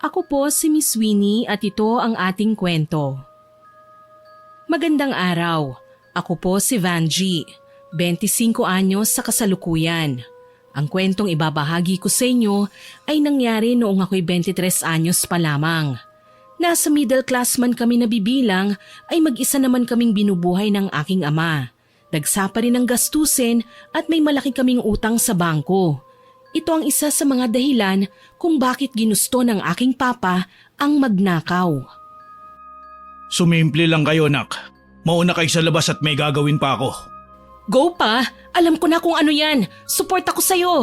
Ako po si Miss Winnie at ito ang ating kwento. Magandang araw. Ako po si Vanji, 25 anyos sa kasalukuyan. Ang kwentong ibabahagi ko sa inyo ay nangyari noong ako'y 23 anyos pa lamang. Nasa middle class man kami nabibilang ay mag-isa naman kaming binubuhay ng aking ama. Dagsa pa rin ang gastusin at may malaki kaming utang sa bangko. Ito ang isa sa mga dahilan kung bakit ginusto ng aking papa ang magnakaw. Sumimple lang kayo, nak. Mauna kayo sa labas at may gagawin pa ako. Go pa! Alam ko na kung ano yan. Support ako sa'yo.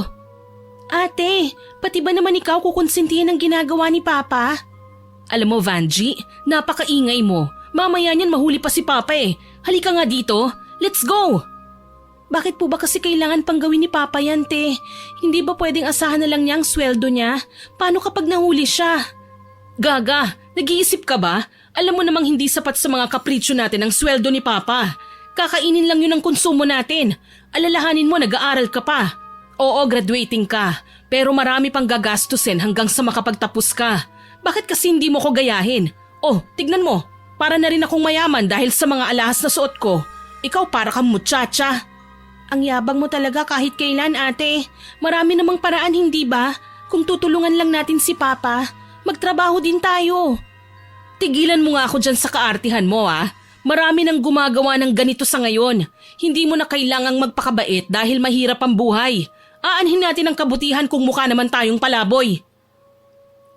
Ate, pati ba naman ikaw kukonsintihin ang ginagawa ni Papa? Alam mo, Vanji, napakaingay mo. Mamaya niyan mahuli pa si Papa eh. Halika nga dito. Let's go! Bakit po ba kasi kailangan pang gawin ni Papa yan, te? Hindi ba pwedeng asahan na lang niya ang sweldo niya? Paano kapag nahuli siya? Gaga, nag-iisip ka ba? Alam mo namang hindi sapat sa mga kapritsyo natin ang sweldo ni Papa. Kakainin lang yun ang konsumo natin. Alalahanin mo, nag-aaral ka pa. Oo, graduating ka. Pero marami pang gagastusin hanggang sa makapagtapos ka. Bakit kasi hindi mo ko gayahin? Oh, tignan mo. Para na rin akong mayaman dahil sa mga alahas na suot ko. Ikaw para kang muchacha. Ang yabang mo talaga kahit kailan, ate. Marami namang paraan, hindi ba? Kung tutulungan lang natin si Papa, magtrabaho din tayo. Tigilan mo nga ako dyan sa kaartihan mo, ah. Marami nang gumagawa ng ganito sa ngayon. Hindi mo na kailangang magpakabait dahil mahirap ang buhay. Aanhin natin ang kabutihan kung mukha naman tayong palaboy.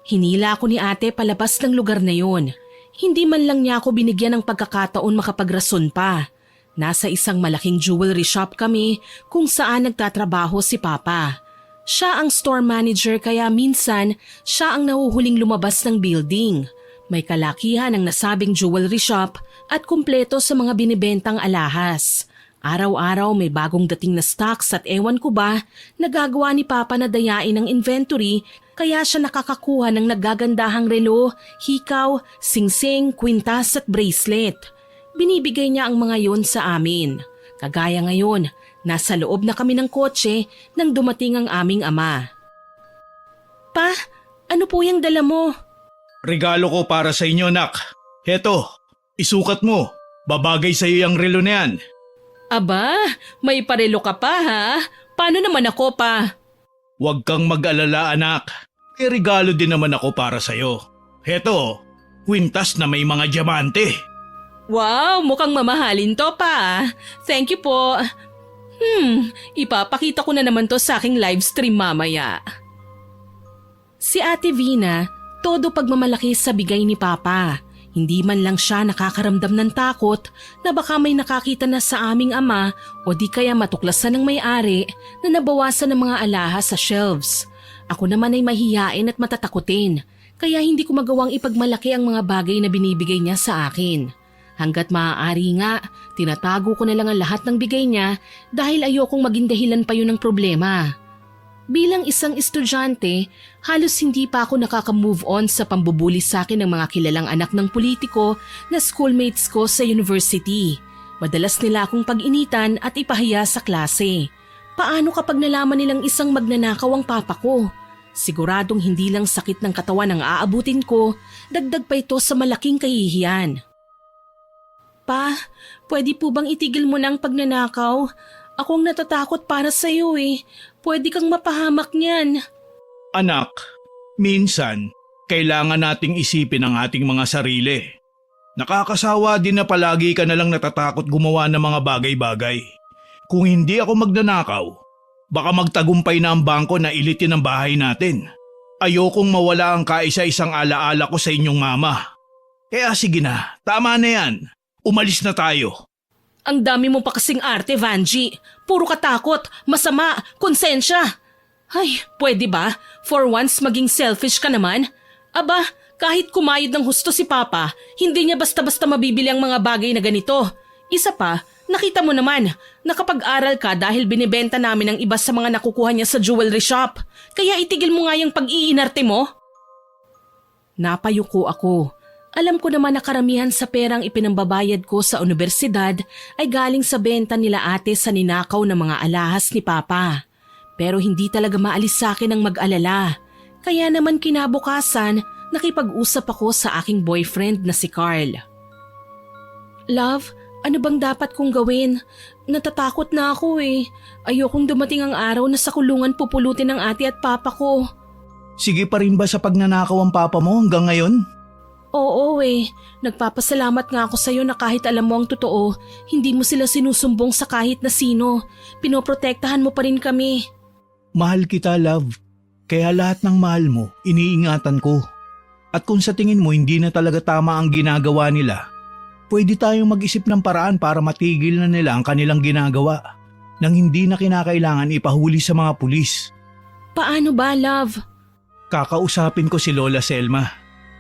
Hinila ako ni ate palabas ng lugar na yon. Hindi man lang niya ako binigyan ng pagkakataon makapagrason pa. Nasa isang malaking jewelry shop kami kung saan nagtatrabaho si Papa. Siya ang store manager kaya minsan siya ang nahuhuling lumabas ng building. May kalakihan ang nasabing jewelry shop at kumpleto sa mga binibentang alahas. Araw-araw may bagong dating na stocks at ewan ko ba, nagagawa ni Papa na dayain ang inventory kaya siya nakakakuha ng nagagandahang relo, hikaw, singsing, kwintas at bracelet. Binibigay niya ang mga yon sa amin. Kagaya ngayon, nasa loob na kami ng kotse nang dumating ang aming ama. Pa, ano po yung dala mo? Regalo ko para sa inyo, nak. Heto, isukat mo. Babagay sa iyo yung relo na yan. Aba, may parelo ka pa ha? Paano naman ako pa? Huwag kang mag-alala, anak. May regalo din naman ako para sa iyo. Heto, kwintas na may mga diamante. Wow, mukhang mamahalin to pa. Thank you po. Ipapakita ko na naman to sa aking live stream mamaya. Si Ate Vina, todo pagmamalaki sa bigay ni Papa. Hindi man lang siya nakakaramdam ng takot na baka may nakakita na sa aming ama o di kaya matuklasan ng may-ari na nabawasan ng mga alahas sa shelves. Ako naman ay mahiyain at matatakutin, kaya hindi ko magawang ipagmalaki ang mga bagay na binibigay niya sa akin. Hanggat maaari nga, tinatago ko na lang ang lahat ng bigay niya dahil ayokong maging dahilan pa yun ng problema. Bilang isang estudyante, halos hindi pa ako nakaka-move on sa pambubuli sa akin ng mga kilalang anak ng politiko na schoolmates ko sa university. Madalas nila akong pag-initan at ipahiya sa klase. Paano kapag nalaman nilang isang magnanakaw ang papa ko? Siguradong hindi lang sakit ng katawan ang aabutin ko, dagdag pa ito sa malaking kahihiyan. Pa, pwede po bang itigil mo na ang pagnanakaw? Ako ang natatakot para sa iyo eh. Pwede kang mapahamak niyan. Anak, minsan, kailangan nating isipin ang ating mga sarili. Nakakasawa din na palagi ka na lang natatakot gumawa ng mga bagay-bagay. Kung hindi ako magnanakaw, baka magtagumpay na ang bangko na ilitin ang bahay natin. Ayokong mawala ang kaisa-isang alaala ko sa inyong mama. Kaya sige na, tama na yan. Umalis na tayo. Ang dami mo pa kasing arte, Vanji. Puro katakot, masama, konsensya. Ay, pwede ba? For once maging selfish ka naman? Aba, kahit kumayod ng husto si Papa, hindi niya basta-basta mabibili ang mga bagay na ganito. Isa pa, nakita mo naman, nakapag-aral ka dahil binibenta namin ang iba sa mga nakukuha niya sa jewelry shop. Kaya itigil mo nga yung pag-iinarte mo. Napayuko ako. Alam ko naman na karamihan sa perang ipinambabayad ko sa universidad ay galing sa benta nila ate sa ninakaw ng mga alahas ni Papa. Pero hindi talaga maalis sa akin ang mag-alala. Kaya naman kinabukasan, nakipag-usap ako sa aking boyfriend na si Carl. Love, ano bang dapat kong gawin? Natatakot na ako eh. Ayokong dumating ang araw na sa kulungan pupulutin ng ate at papa ko. Sige pa rin ba sa pagnanakaw ang papa mo hanggang ngayon? Oo eh. Nagpapasalamat nga ako sa'yo na kahit alam mo ang totoo, hindi mo sila sinusumbong sa kahit na sino. Pinoprotektahan mo pa rin kami. Mahal kita, love. Kaya lahat ng mahal mo, iniingatan ko. At kung sa tingin mo hindi na talaga tama ang ginagawa nila, pwede tayong mag-isip ng paraan para matigil na nila ang kanilang ginagawa nang hindi na kinakailangan ipahuli sa mga pulis. Paano ba, love? Kakausapin ko si Lola Selma.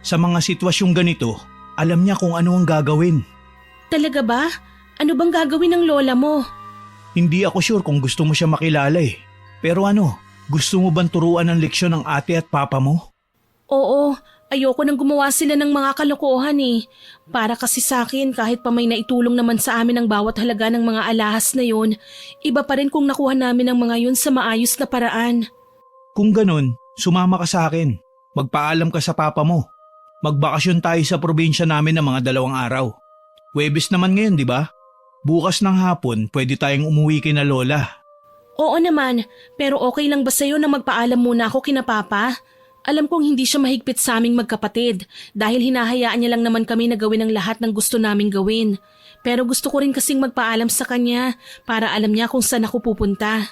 Sa mga sitwasyong ganito, alam niya kung ano ang gagawin. Talaga ba? Ano bang gagawin ng lola mo? Hindi ako sure kung gusto mo siya makilala eh. Pero ano, gusto mo bang turuan ng leksyon ng ate at papa mo? Oo, ayoko nang gumawa sila ng mga kalokohan eh. Para kasi sa akin kahit pa may naitulong naman sa amin ang bawat halaga ng mga alahas na yon, iba pa rin kung nakuha namin ang mga yun sa maayos na paraan. Kung ganun, sumama ka sa akin. Magpaalam ka sa papa mo. Magbakasyon tayo sa probinsya namin ng mga 2 araw. Huwebes naman ngayon, di ba? Bukas ng hapon, pwede tayong umuwi kina Lola. Oo naman, pero okay lang ba sa'yo na magpaalam muna ako kina Papa? Alam kong hindi siya mahigpit sa aming magkapatid dahil hinahayaan niya lang naman kami na gawin ang lahat ng gusto naming gawin. Pero gusto ko rin kasing magpaalam sa kanya para alam niya kung saan ako pupunta.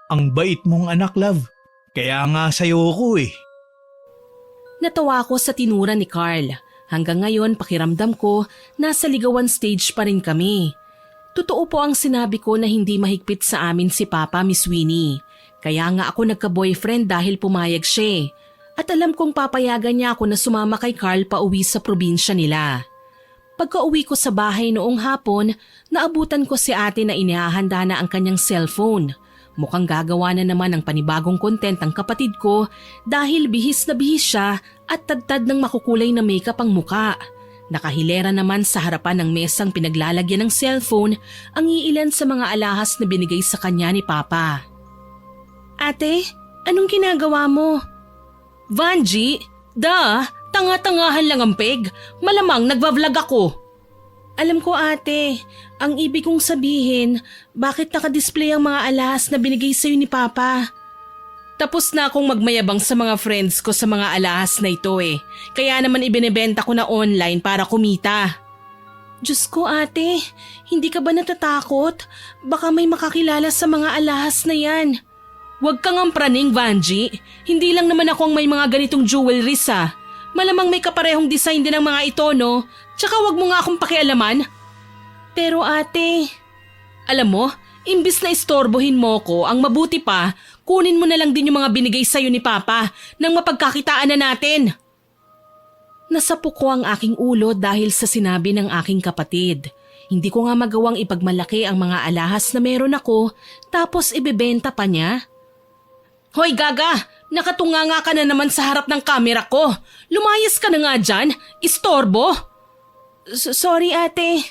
Ang bait mong anak, love. Kaya nga sa'yo ko eh. Natawa ako sa tinura ni Carl. Hanggang ngayon pakiramdam ko nasa ligawan stage pa rin kami. Totoo po ang sinabi ko na hindi mahigpit sa amin si Papa, Miss Winnie. Kaya nga ako nagka-boyfriend dahil pumayag siya. At alam kong papayagan niya ako na sumama kay Carl pa uwi sa probinsya nila. Pagka-uwi ko sa bahay noong hapon, naabutan ko si ate na inihahanda na ang kanyang cellphone. Mukhang gagawa na naman ng panibagong content ang kapatid ko dahil bihis na bihis siya at tadtad ng makukulay na makeup ang muka. Nakahilera naman sa harapan ng mesang pinaglalagyan ng cellphone ang iilan sa mga alahas na binigay sa kanya ni Papa. Ate, anong ginagawa mo? Vanji, tanga-tangahan lang ang peg. Malamang nagva-vlog ako. Alam ko ate, ang ibig kong sabihin, bakit nakadisplay ang mga alahas na binigay sa'yo ni Papa? Tapos na akong magmayabang sa mga friends ko sa mga alahas na ito eh. Kaya naman ibinebenta ko na online para kumita. Diyos ko ate, hindi ka ba natatakot? Baka may makakilala sa mga alahas na yan. Huwag kang ampraning, Vanji. Hindi lang naman ako ang may mga ganitong jewelries ah. Malamang may kaparehong design din ang mga ito, no? Tsaka wag mo nga akong pakialaman. Pero ate, alam mo, imbis na istorbohin mo ko, ang mabuti pa, kunin mo na lang din yung mga binigay sa'yo ni Papa nang mapagkakitaan na natin. Nasapok ko ang aking ulo dahil sa sinabi ng aking kapatid. Hindi ko nga magawang ipagmalaki ang mga alahas na meron ako tapos ibebenta pa niya. Hoy gaga, nakatunganga ka na naman sa harap ng kamera ko. Lumayas ka na nga dyan, istorbo. Sorry ate.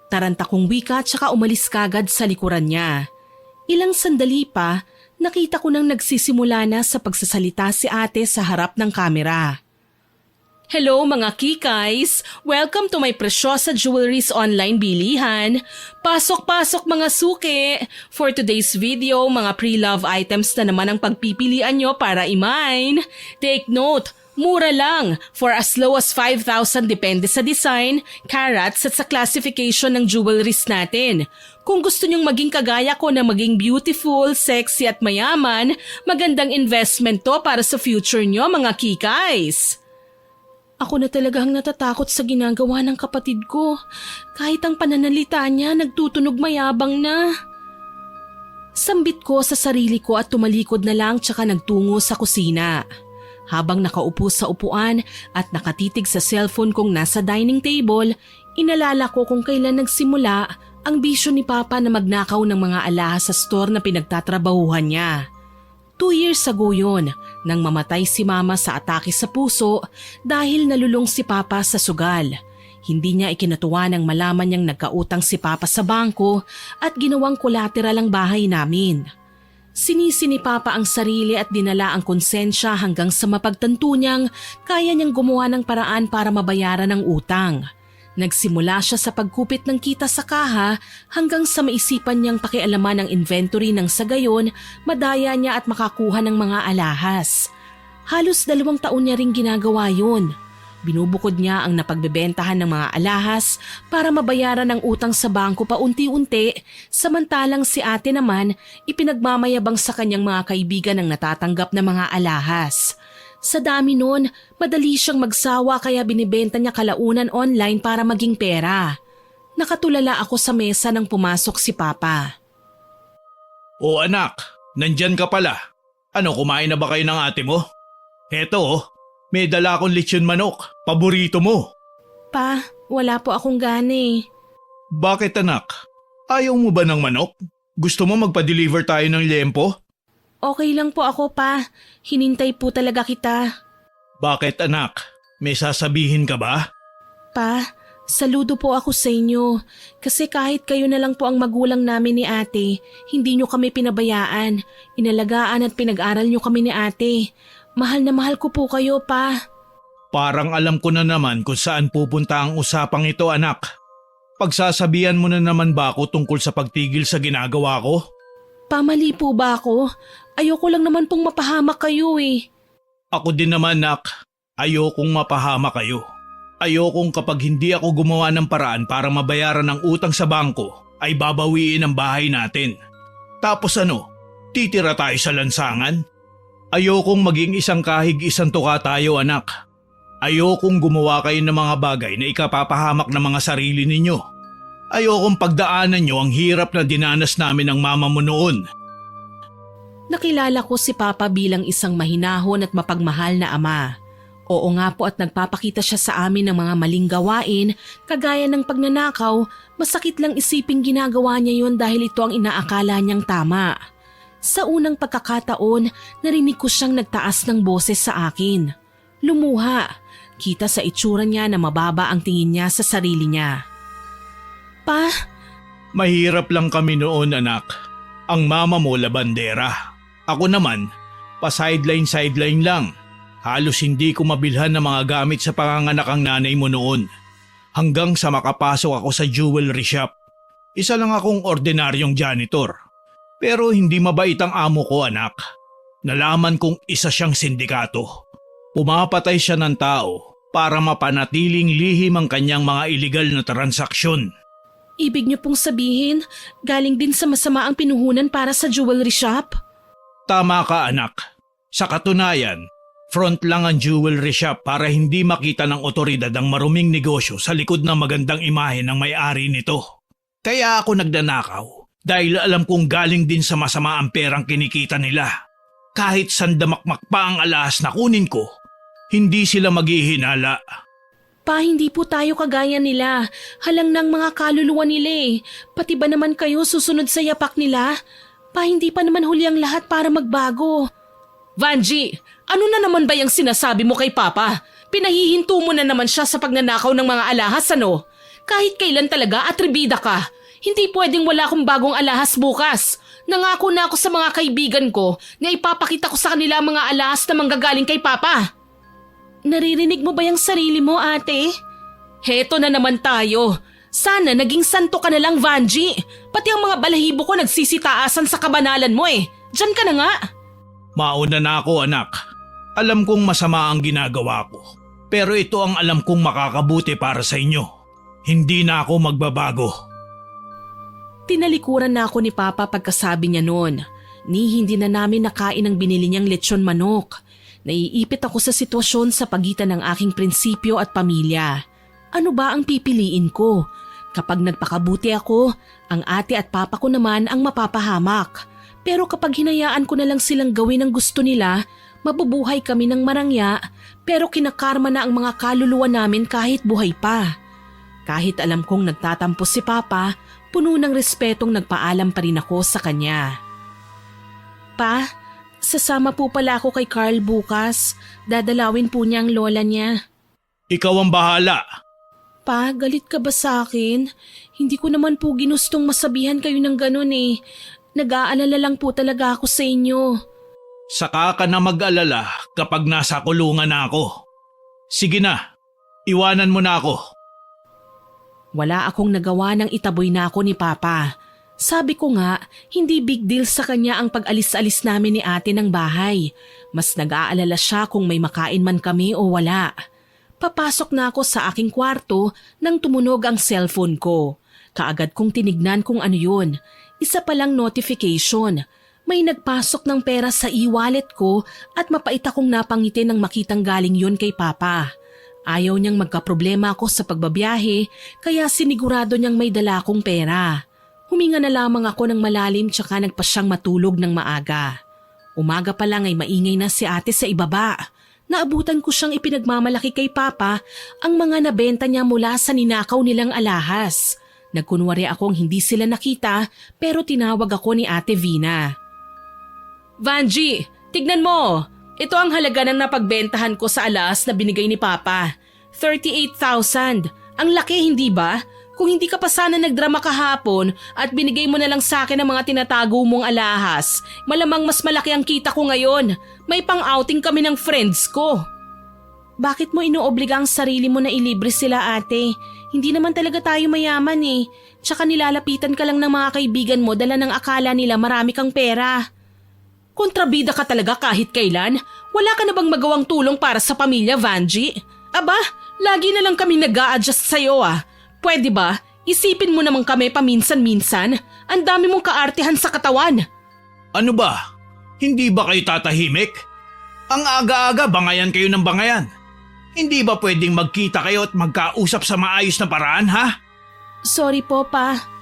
Taranta kong wika tsaka umalis kagad sa likuran niya. Ilang sandali pa, nakita ko nang nagsisimula na sa pagsasalita si ate sa harap ng kamera. Hello mga kikays! Welcome to my Presyosa Jewelries online bilihan. Pasok-pasok mga suki! For today's video, mga pre-love items na naman ang pagpipilian nyo para i-mine. Take note, mura lang, for as low as 5,000 depende sa design, carats at sa classification ng jewelries natin. Kung gusto nyong maging kagaya ko na maging beautiful, sexy at mayaman, magandang investment to para sa future nyo mga kikays. Ako na talagang natatakot sa ginagawa ng kapatid ko. Kahit ang pananalita niya nagtutunog mayabang na. Sambit ko sa sarili ko at tumalikod na lang tsaka nagtungo sa kusina. Habang nakaupo sa upuan at nakatitig sa cellphone kong nasa dining table, inalala ko kung kailan nagsimula ang bisyo ni Papa na magnakaw ng mga alahas sa store na pinagtatrabahuhan niya. 2 years ago yun, nang mamatay si Mama sa atake sa puso dahil nalulong si Papa sa sugal. Hindi niya ikinatuwa nang malaman niyang nagkautang si Papa sa bangko at ginawang collateral ang bahay namin. Sinisi ni Papa ang sarili at dinala ang konsensya hanggang sa mapagtanto niyang kaya niyang gumawa ng paraan para mabayaran ang utang. Nagsimula siya sa pagkupit ng kita sa kaha hanggang sa maisipan niyang pakialaman ang inventory ng sa gayon madaya niya at makakuha ng mga alahas. Halos 2 taon niya ring ginagawa yun. Binubukod niya ang napagbebentahan ng mga alahas para mabayaran ang utang sa bangko paunti-unti, samantalang si ate naman ipinagmamayabang sa kanyang mga kaibigan ang natatanggap na mga alahas. Sa dami nun, madali siyang magsawa kaya binibenta niya kalaunan online para maging pera. Nakatulala ako sa mesa nang pumasok si Papa. O anak, nandyan ka pala. Ano, kumain na ba kayo ng ate mo? Heto oh, may dala akong lechon manok, paborito mo. Pa, wala po akong gana. Bakit anak? Ayaw mo ba ng manok? Gusto mo magpa-deliver tayo ng liempo? Okay lang po ako pa, hinintay po talaga kita. Bakit anak? May sasabihin ka ba? Pa, saludo po ako sa inyo kasi kahit kayo na lang po ang magulang namin ni ate, hindi nyo kami pinabayaan, inalagaan at pinag-aral nyo kami ni ate. Mahal na mahal ko po kayo, pa. Parang alam ko na naman kung saan pupunta ang usapang ito anak. Pagsasabihan mo na naman ba ako tungkol sa pagtigil sa ginagawa ko? Pamali po ba ako? Ayoko lang naman pong mapahamak kayo eh. Ako din naman nak, ayokong mapahama kayo. Ayokong kapag hindi ako gumawa ng paraan para mabayaran ang utang sa bangko ay babawiin ang bahay natin. Tapos ano, titira tayo sa lansangan? Ayokong maging isang kahig isang tuka tayo anak. Ayokong gumawa kayo ng mga bagay na ikapapahamak ng mga sarili ninyo. Ayokong pagdaanan nyo ang hirap na dinanas namin ng mama mo noon. Nakilala ko si Papa bilang isang mahinahon at mapagmahal na ama. Oo nga po at nagpapakita siya sa amin ng mga maling gawain, kagaya ng pagnanakaw, masakit lang isiping ginagawa niya yon dahil ito ang inaakala niyang tama. Sa unang pagkakataon, narinig ko siyang nagtaas ng boses sa akin. Lumuha. Kita sa itsura niya na mababa ang tingin niya sa sarili niya. Pa? Mahirap lang kami noon anak. Ang mama mo labandera. Ako naman, pa-sideline lang. Halos hindi ko mabilhan ng mga gamit sa panganganak ang nanay mo noon. Hanggang sa makapasok ako sa jewelry shop. Isa lang akong ordinaryong janitor. Pero hindi mabait ang amo ko anak. Nalaman kong isa siyang sindikato. Pumapatay siya ng tao para mapanatiling lihim ang kanyang mga illegal na transaksyon. Ibig niyo pong sabihin, galing din sa masama ang pinuhunan para sa jewelry shop? Tama ka anak. Sa katunayan, front lang ang jewelry shop para hindi makita ng otoridad ang maruming negosyo sa likod ng magandang imahe ng may-ari nito. Kaya ako nagdanakaw. Dahil alam kong galing din sa masama ang perang kinikita nila. Kahit sandamakmak pa ang alahas na kunin ko, hindi sila maghihinala. Pa, hindi po tayo kagaya nila. Halang ng mga kaluluwa nila eh. Pati ba naman kayo susunod sa yapak nila? Pa, hindi pa naman huli ang lahat para magbago. Vanji, ano na naman ba yung sinasabi mo kay Papa? Pinahihinto mo na naman siya sa pagnanakaw ng mga alahas ano? Kahit kailan talaga atribida ka. Hindi pwedeng wala akong bagong alahas bukas. Nangako na ako sa mga kaibigan ko na ipapakita ko sa kanila ang mga alahas na manggagaling kay Papa. Naririnig mo ba yung sarili mo, ate? Heto na naman tayo. Sana naging santo ka na lang, Vanji. Pati ang mga balahibo ko nagsisitaasan sa kabanalan mo eh. Diyan ka na nga. Mauna na ako anak. Alam kong masama ang ginagawa ko. Pero ito ang alam kong makakabuti para sa inyo. Hindi na ako magbabago. Tinalikuran na ako ni Papa pagkasabi niya noon. Ni hindi na namin nakain ang binili niyang lechon manok. Naiipit ako sa sitwasyon sa pagitan ng aking prinsipyo at pamilya. Ano ba ang pipiliin ko? Kapag nagpakabuti ako, ang ate at papa ko naman ang mapapahamak. Pero kapag hinayaan ko na lang silang gawin ang gusto nila, mabubuhay kami ng marangya pero kinakarma na ang mga kaluluwa namin kahit buhay pa. Kahit alam kong nagtatampo si Papa, puno ng respetong nagpaalam pa rin ako sa kanya. Pa, sasama po pala ako kay Carl bukas. Dadalawin po niya ang lola niya. Ikaw ang bahala. Pa, galit ka ba sa akin? Hindi ko naman po ginustong masabihan kayo ng ganun eh. Nag-aalala lang po talaga ako sa inyo. Saka ka na mag-alala kapag nasa kulungan na ako. Sige na, iwanan mo na ako. Wala akong nagawa nang itaboy na ako ni Papa. Sabi ko nga, hindi big deal sa kanya ang pag-alis-alis namin ni ate ng bahay. Mas nag-aalala siya kung may makain man kami o wala. Papasok na ako sa aking kwarto nang tumunog ang cellphone ko. Kaagad kong tinignan kung ano yun. Isa palang notification. May nagpasok ng pera sa e-wallet ko at mapait akong napangiti nang makitang galing yun kay Papa. Ayaw niyang magkaproblema ako sa pagbabiyahe kaya sinigurado niyang may dala akong pera. Huminga na lamang ako ng malalim tsaka nagpa siyang matulog ng maaga. Umaga pa lang ay maingay na si ate sa ibaba. Naabutan ko siyang ipinagmamalaki kay Papa ang mga nabenta niya mula sa ninakaw nilang alahas. Nagkunwari akong hindi sila nakita pero tinawag ako ni Ate Vina. Vanji, tignan mo! Ito ang halaga ng napagbentahan ko sa alahas na binigay ni Papa. 38,000. Ang laki, hindi ba? Kung hindi ka pa sana nagdrama kahapon at binigay mo na lang sa akin ang mga tinatago mong alahas, malamang mas malaki ang kita ko ngayon. May pang-outing kami ng friends ko. Bakit mo inuobliga ang sarili mo na ilibre sila, ate? Hindi naman talaga tayo mayaman eh. Tsaka nilalapitan ka lang ng mga kaibigan mo dala ng akala nila marami kang pera. Kontrabida ka talaga kahit kailan. Wala ka na bang magawang tulong para sa pamilya, Vanji? Aba, lagi na lang kami nag-a-adjust sa'yo ah. Pwede ba? Isipin mo naman kami paminsan-minsan. Ang dami mong kaartehan sa katawan. Ano ba? Hindi ba kayo tatahimik? Ang aga-aga bangayan kayo ng bangayan. Hindi ba pwedeng magkita kayo at magkausap sa maayos na paraan, ha? Sorry po, Pa.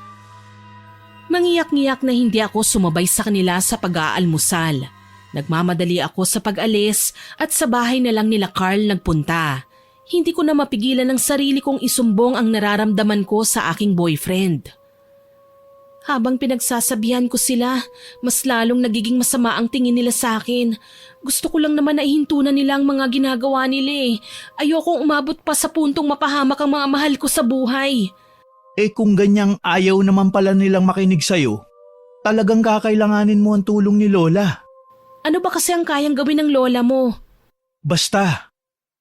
Mangiyak-ngiyak na hindi ako sumabay sa kanila sa pag-aalmusal. Nagmamadali ako sa pag-alis at sa bahay na lang nila Carl nagpunta. Hindi ko na mapigilan ang sarili kong isumbong ang nararamdaman ko sa aking boyfriend. Habang pinagsasabihan ko sila, mas lalong nagiging masama ang tingin nila sa akin. Gusto ko lang naman na ihintunan nila ang mga ginagawa nila eh. Ayokong umabot pa sa puntong mapahamak ang mga mahal ko sa buhay. Eh kung ganyang ayaw naman pala nilang makinig sa'yo, talagang kakailanganin mo ang tulong ni Lola. Ano ba kasi ang kayang gawin ng lola mo? Basta,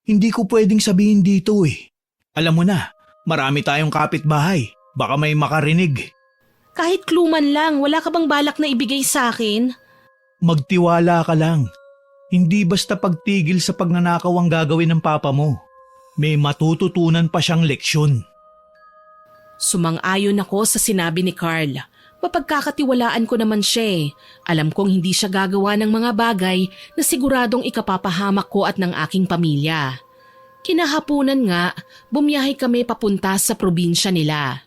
hindi ko pwedeng sabihin dito eh. Alam mo na, marami tayong kapitbahay. Baka may makarinig. Kahit kluman lang, wala ka bang balak na ibigay sa akin? Magtiwala ka lang. Hindi basta pagtigil sa pagnanakaw ang gagawin ng papa mo. May matututunan pa siyang leksyon. Sumang-ayon ako sa sinabi ni Carl. Mapagkakatiwalaan ko naman siya eh. Alam kong hindi siya gagawa ng mga bagay na siguradong ikapapahamak ko at ng aking pamilya. Kinahapunan nga, bumiyahe kami papunta sa probinsya nila.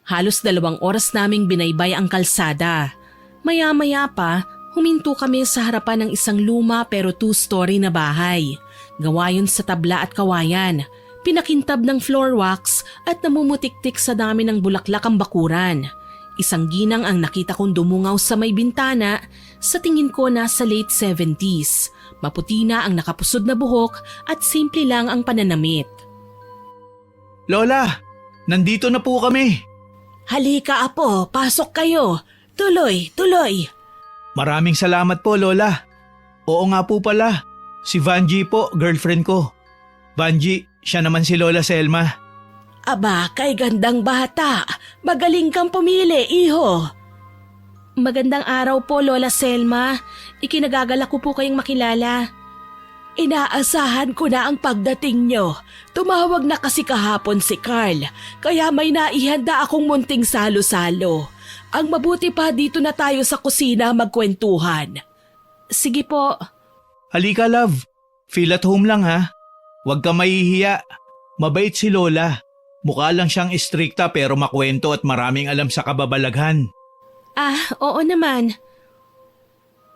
Halos 2 oras naming binaybay ang kalsada. Maya-maya pa, huminto kami sa harapan ng isang luma pero 2-story na bahay. Gawa yun sa tabla at kawayan. Pinakintab ng floor wax at namumutik-tik sa dami ng bulaklak ang bakuran. Isang ginang ang nakita kong dumungaw sa may bintana, sa tingin ko nasa late 70s. Maputi na ang nakapusod na buhok at simple lang ang pananamit. Lola, nandito na po kami. Halika apo, pasok kayo. Tuloy, tuloy. Maraming salamat po, Lola. Oo nga po pala, si Vanji po, girlfriend ko. Vanji, siya naman si Lola Selma. Aba, kay gandang bata. Magaling kang pumili, iho. Magandang araw po, Lola Selma. Ikinagagalak ko po kayong makilala. Inaasahan ko na ang pagdating nyo. Tumawag na kasi kahapon si Carl, kaya may naihanda akong munting salo-salo. Ang mabuti pa dito na tayo sa kusina magkwentuhan. Sige po. Halika, love. Feel at home lang ha. Huwag ka mahihiya. Mabait si Lola. Mukha lang siyang istrikta pero makwento at maraming alam sa kababalaghan. Ah, oo naman.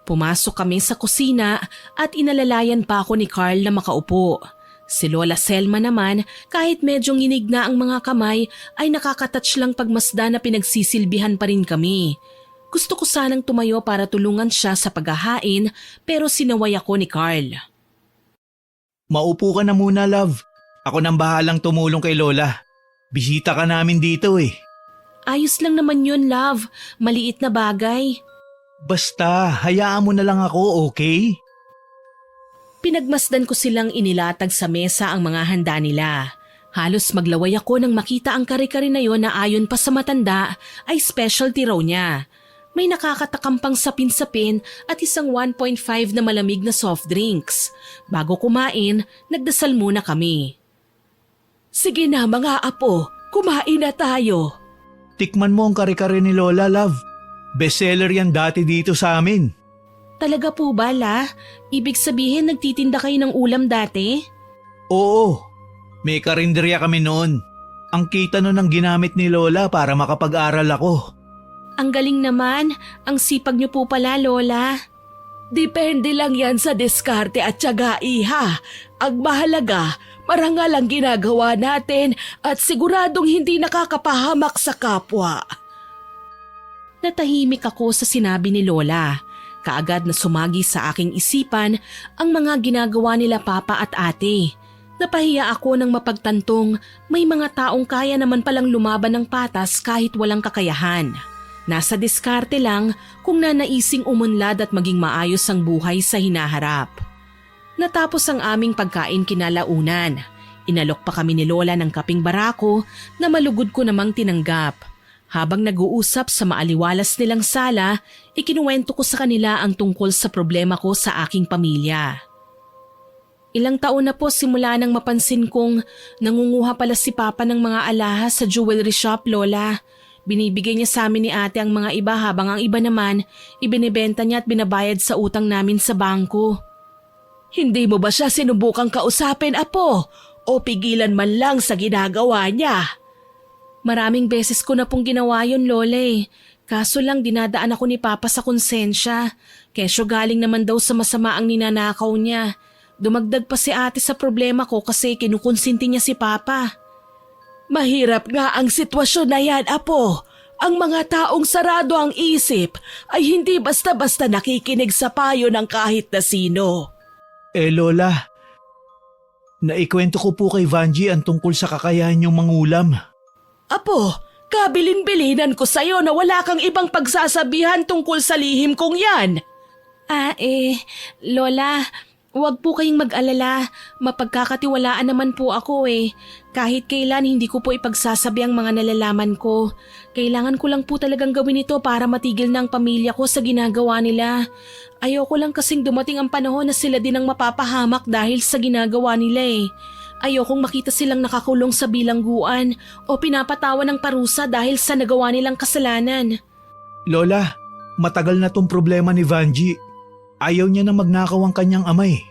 Pumasok kami sa kusina at inalalayan pa ako ni Carl na makaupo. Si Lola Selma naman, kahit medyo nginig na ang mga kamay, ay nakakatouch lang pagmasda na pinagsisilbihan pa rin kami. Gusto ko sanang tumayo para tulungan siya sa paghahain pero sinaway ako ni Carl. Maupo ka na muna, love. Ako nang bahalang tumulong kay Lola. Bisita ka namin dito eh. Ayos lang naman yun, love. Maliit na bagay. Basta, hayaan mo na lang ako, okay? Pinagmasdan ko silang inilatag sa mesa ang mga handa nila. Halos maglaway ako nang makita ang kare-kare na yon na ayon pa sa matanda ay specialty raw niya. May nakakatakampang sapin-sapin at isang 1.5 na malamig na soft drinks. Bago kumain, nagdasal muna kami. Sige na mga apo, kumain na tayo. Tikman mo ang kare-kare ni Lola, love. Bestseller yan dati dito sa amin. Talaga po ba, La? Ibig sabihin nagtitinda kayo ng ulam dati? Oo, may karinderya kami noon. Ang kita nun ang ginamit ni Lola para makapag-aral ako. Ang galing naman, ang sipag niyo po pala, Lola. Depende lang yan sa diskarte at tiyaga, iha. Ang mahalaga, marangal ang ginagawa natin at siguradong hindi nakakapahamak sa kapwa. Natahimik ako sa sinabi ni Lola. Kaagad na sumagi sa aking isipan ang mga ginagawa nila papa at ate. Napahiya ako nang mapagtantong may mga taong kaya naman palang lumaban ng patas kahit walang kakayahan. Nasa diskarte lang kung nanaising umunlad at maging maayos ang buhay sa hinaharap. Natapos ang aming pagkain kinalaunan. Inalok pa kami ni Lola ng kaping barako na malugod ko namang tinanggap. Habang nag-uusap sa maaliwalas nilang sala, ikinuwento ko sa kanila ang tungkol sa problema ko sa aking pamilya. Ilang taon na po simula nang mapansin kong nangunguha pala si Papa ng mga alahas sa jewelry shop, Lola. Binibigay niya sa amin ni ate ang mga iba habang ang iba naman ibinibenta niya at binabayad sa utang namin sa bangko. Hindi mo ba siya sinubukang kausapin, Apo? O pigilan man lang sa ginagawa niya? Maraming beses ko na pong ginawa yun, Lola eh. Kaso lang dinadaan ako ni Papa sa konsensya. Kesyo galing naman daw sa masama ang ninanakaw niya. Dumagdag pa si ate sa problema ko kasi kinukonsinti niya si Papa. Mahirap nga ang sitwasyon na yan, Apo. Ang mga taong sarado ang isip ay hindi basta-basta nakikinig sa payo ng kahit na sino. Lola, naikwento ko po kay Vanji ang tungkol sa kakayahan niyong mangulam. Apo, kabilin-bilinan ko sa'yo na wala kang ibang pagsasabihan tungkol sa lihim kong yan. Lola, huwag po kayong mag-alala. Mapagkakatiwalaan naman po ako eh. Kahit kailan hindi ko po ipagsasabi ang mga nalalaman ko. Kailangan ko lang po talagang gawin ito para matigil na ang pamilya ko sa ginagawa nila. Ayoko lang kasing dumating ang panahon na sila din ang mapapahamak dahil sa ginagawa nila eh. Ayokong makita silang nakakulong sa bilangguan o pinapatawan ng parusa dahil sa nagawa nilang kasalanan. Lola, matagal na tong problema ni Vanji. Ayaw niya na magnakaw ang kanyang amay.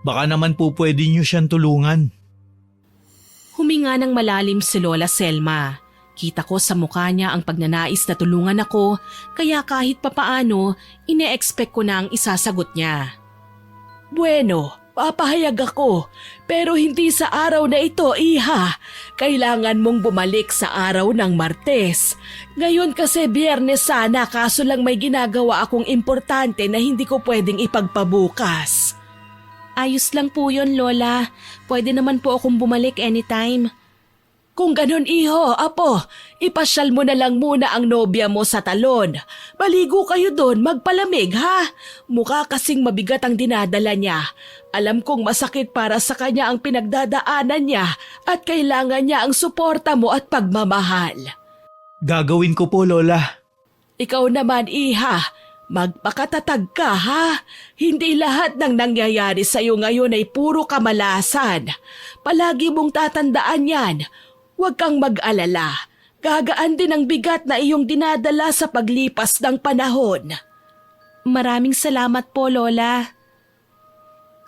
Baka naman po pwede niyo siyang tulungan. Huminga ng malalim si Lola Selma. Kita ko sa mukha niya ang pagnanais na tulungan ako kaya kahit papaano, ine-expect ko na ang isasagot niya. Bueno, papahayag ako, pero hindi sa araw na ito, iha. Kailangan mong bumalik sa araw ng Martes. Ngayon kasi Biyernes sana kaso lang may ginagawa akong importante na hindi ko pwedeng ipagpabukas. Ayos lang po yun, Lola. Pwede naman po akong bumalik anytime. Kung ganon, iho, Apo, ipasyal mo na lang muna ang nobya mo sa talon. Maligo kayo doon, magpalamig ha. Mukha kasing mabigat ang dinadala niya. Alam kong masakit para sa kanya ang pinagdadaanan niya at kailangan niya ang suporta mo at pagmamahal. Gagawin ko po, Lola. Ikaw naman, iha, magpakatatag ka ha. Hindi lahat ng nangyayari sa iyo ngayon ay puro kamalasan. Palagi mong tatandaan yan. Huwag kang mag-alala. Gagaan din ang bigat na iyong dinadala sa paglipas ng panahon. Maraming salamat po, Lola.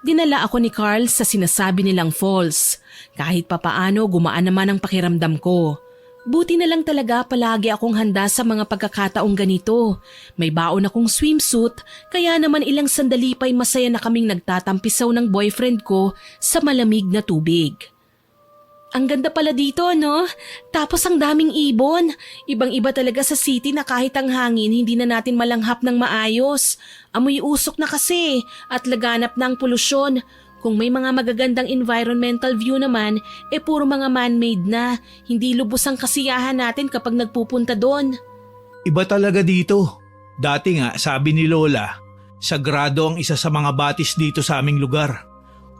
Dinala ako ni Carl sa sinasabi nilang falls. Kahit papaano gumaan naman ang pakiramdam ko. Buti na lang talaga palagi akong handa sa mga pagkakataong ganito. May baon akong swimsuit, kaya naman ilang sandali pa'y masaya na kaming nagtatampisaw ng boyfriend ko sa malamig na tubig. Ang ganda pala dito, no? Tapos ang daming ibon. Ibang-iba talaga sa city na kahit ang hangin hindi na natin malanghap ng maayos. Amoy usok na kasi at laganap na ang polusyon. Kung may mga magagandang environmental view naman, puro mga man-made na. Hindi lubos ang kasiyahan natin kapag nagpupunta doon. Iba talaga dito. Dati nga, sabi ni Lola, sagrado ang isa sa mga batis dito sa aming lugar.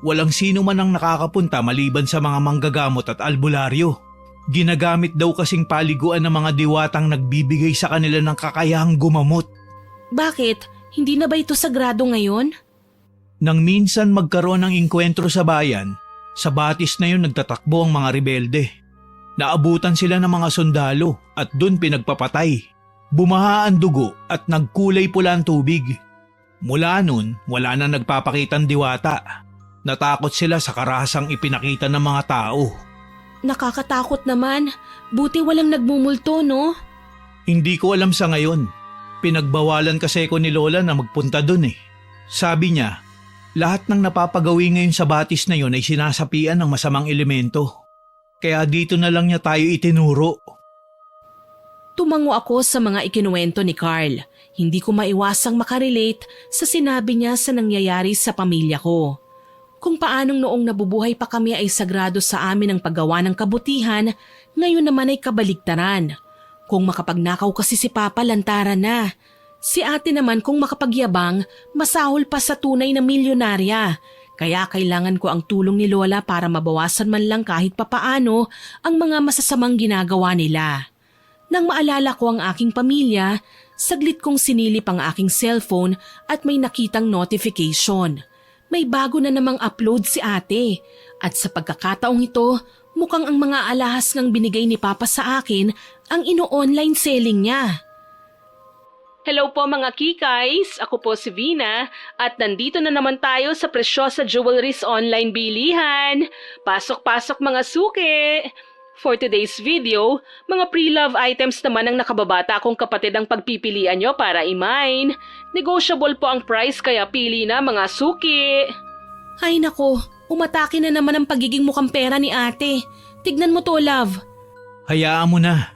Walang sino man ang nakakapunta maliban sa mga manggagamot at albularyo. Ginagamit daw kasing paliguan ng mga diwatang nagbibigay sa kanila ng kakayahang gumamot. Bakit? Hindi na ba ito sagrado ngayon? Nang minsan magkaroon ng engkwentro sa bayan, sa batis na yun nagtatakbo ang mga rebelde. Naabutan sila ng mga sundalo at dun pinagpapatay. Bumaha ang dugo at nagkulay pula ang tubig. Mula nun, wala na nagpapakitang diwata. Natakot sila sa karahasang ipinakita ng mga tao. Nakakatakot naman. Buti walang nagmumulto, no? Hindi ko alam sa ngayon. Pinagbawalan kasi ko ni Lola na magpunta dun eh. Sabi niya, lahat ng napapagawi ngayon sa batis na yun ay sinasapian ng masamang elemento. Kaya dito na lang niya tayo itinuro. Tumango ako sa mga ikinuwento ni Carl. Hindi ko maiwasang makarelate sa sinabi niya sa nangyayari sa pamilya ko. Kung paanong noong nabubuhay pa kami ay sagrado sa amin ang paggawa ng kabutihan, ngayon naman ay kabaligtaran. Kung makapagnakaw kasi si Papa, lantaran na. Si ate naman kung makapagyabang, masahol pa sa tunay na milyonarya. Kaya kailangan ko ang tulong ni Lola para mabawasan man lang kahit papaano ang mga masasamang ginagawa nila. Nang maalala ko ang aking pamilya, saglit kong sinilip ang aking cellphone at may nakitang notification. May bago na namang upload si ate at sa pagkakataong ito, mukhang ang mga alahas ng binigay ni Papa sa akin ang ino-online selling niya. Hello po mga kikays, ako po si Vina at nandito na naman tayo sa Presyosa Jewelry's online bilihan. Pasok-pasok mga suki! For today's video, mga pre-love items naman ang nakababata kong kapatid ang pagpipilian nyo para i-mine. Negotiable po ang price kaya pili na mga suki. Ay nako, umatake na naman ang pagiging mukhang pera ni ate. Tignan mo to, love. Hayaan mo na.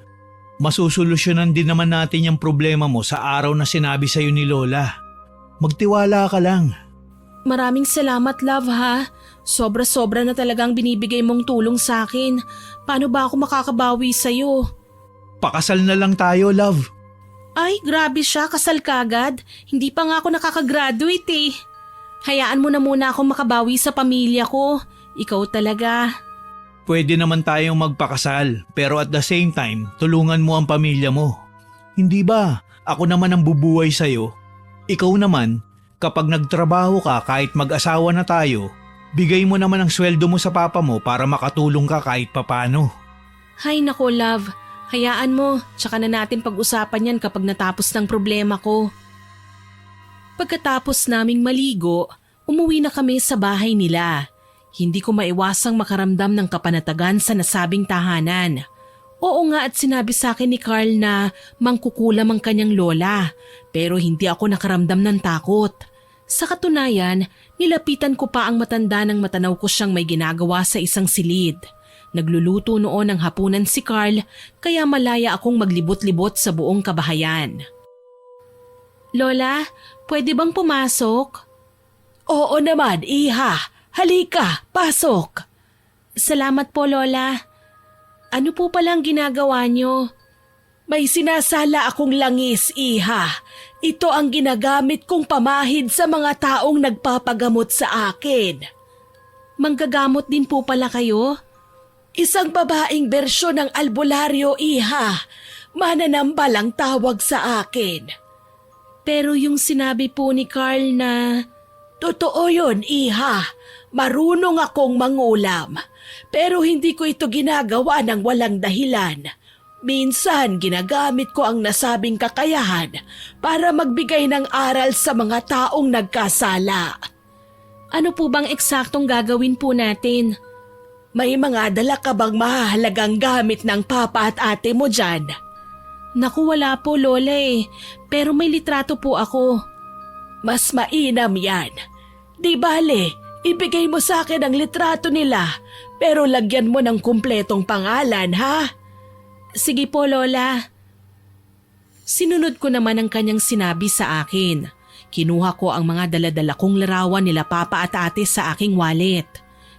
Masusolusyonan din naman natin yung problema mo sa araw na sinabi sa'yo ni Lola. Magtiwala ka lang. Maraming salamat, love ha. Sobra-sobra na talagang binibigay mong tulong sa akin. Paano ba ako makakabawi sa'yo? Pakasal na lang tayo, love. Ay, grabe siya, kasal kagad. Hindi pa nga ako nakakagraduate eh. Hayaan mo na muna akong makabawi sa pamilya ko. Ikaw talaga. Pwede naman tayong magpakasal, pero at the same time, tulungan mo ang pamilya mo. Hindi ba? Ako naman ang bubuhay sa'yo. Ikaw naman, kapag nagtrabaho ka kahit mag-asawa na tayo, bigay mo naman ang sweldo mo sa papa mo para makatulong ka kahit papano. Hay nako, love. Hayaan mo, tsaka na natin pag-usapan yan kapag natapos ng problema ko. Pagkatapos naming maligo, umuwi na kami sa bahay nila. Hindi ko maiwasang makaramdam ng kapanatagan sa nasabing tahanan. Oo nga at sinabi sa akin ni Carl na mangkukulam ang kanyang lola, pero hindi ako nakaramdam ng takot. Sa katunayan, nilapitan ko pa ang matanda nang matanaw ko siyang may ginagawa sa isang silid. Nagluluto noon ng hapunan si Carl kaya malaya akong maglibot-libot sa buong kabahayan. Lola, pwede bang pumasok? Oo naman, iha. Halika, pasok. Salamat po, Lola. Ano po palang ginagawa niyo? May sinasala akong langis, iha. Ito ang ginagamit kong pamahid sa mga taong nagpapagamot sa akin. Manggagamot din po pala kayo? Isang babaeng bersyon ng albularyo, iha. Mananambal ang tawag sa akin. Pero yung sinabi po ni Carl na... Totoo yun, iha. Marunong akong mangulam. Pero hindi ko ito ginagawa ng walang dahilan. Minsan ginagamit ko ang nasabing kakayahan para magbigay ng aral sa mga taong nagkasala. Ano po bang eksaktong gagawin po natin? May mga dala ka bang mahalagang gamit ng papa at ate mo dyan? Naku, wala po, Lola eh. Pero may litrato po ako. Mas mainam yan. Di bale, ibigay mo sa akin ang litrato nila pero lagyan mo ng kumpletong pangalan, ha? Sige po, Lola. Sinunod ko naman ang kanyang sinabi sa akin. Kinuha ko ang mga dala-dala kong larawan nila Papa at Ate sa aking wallet.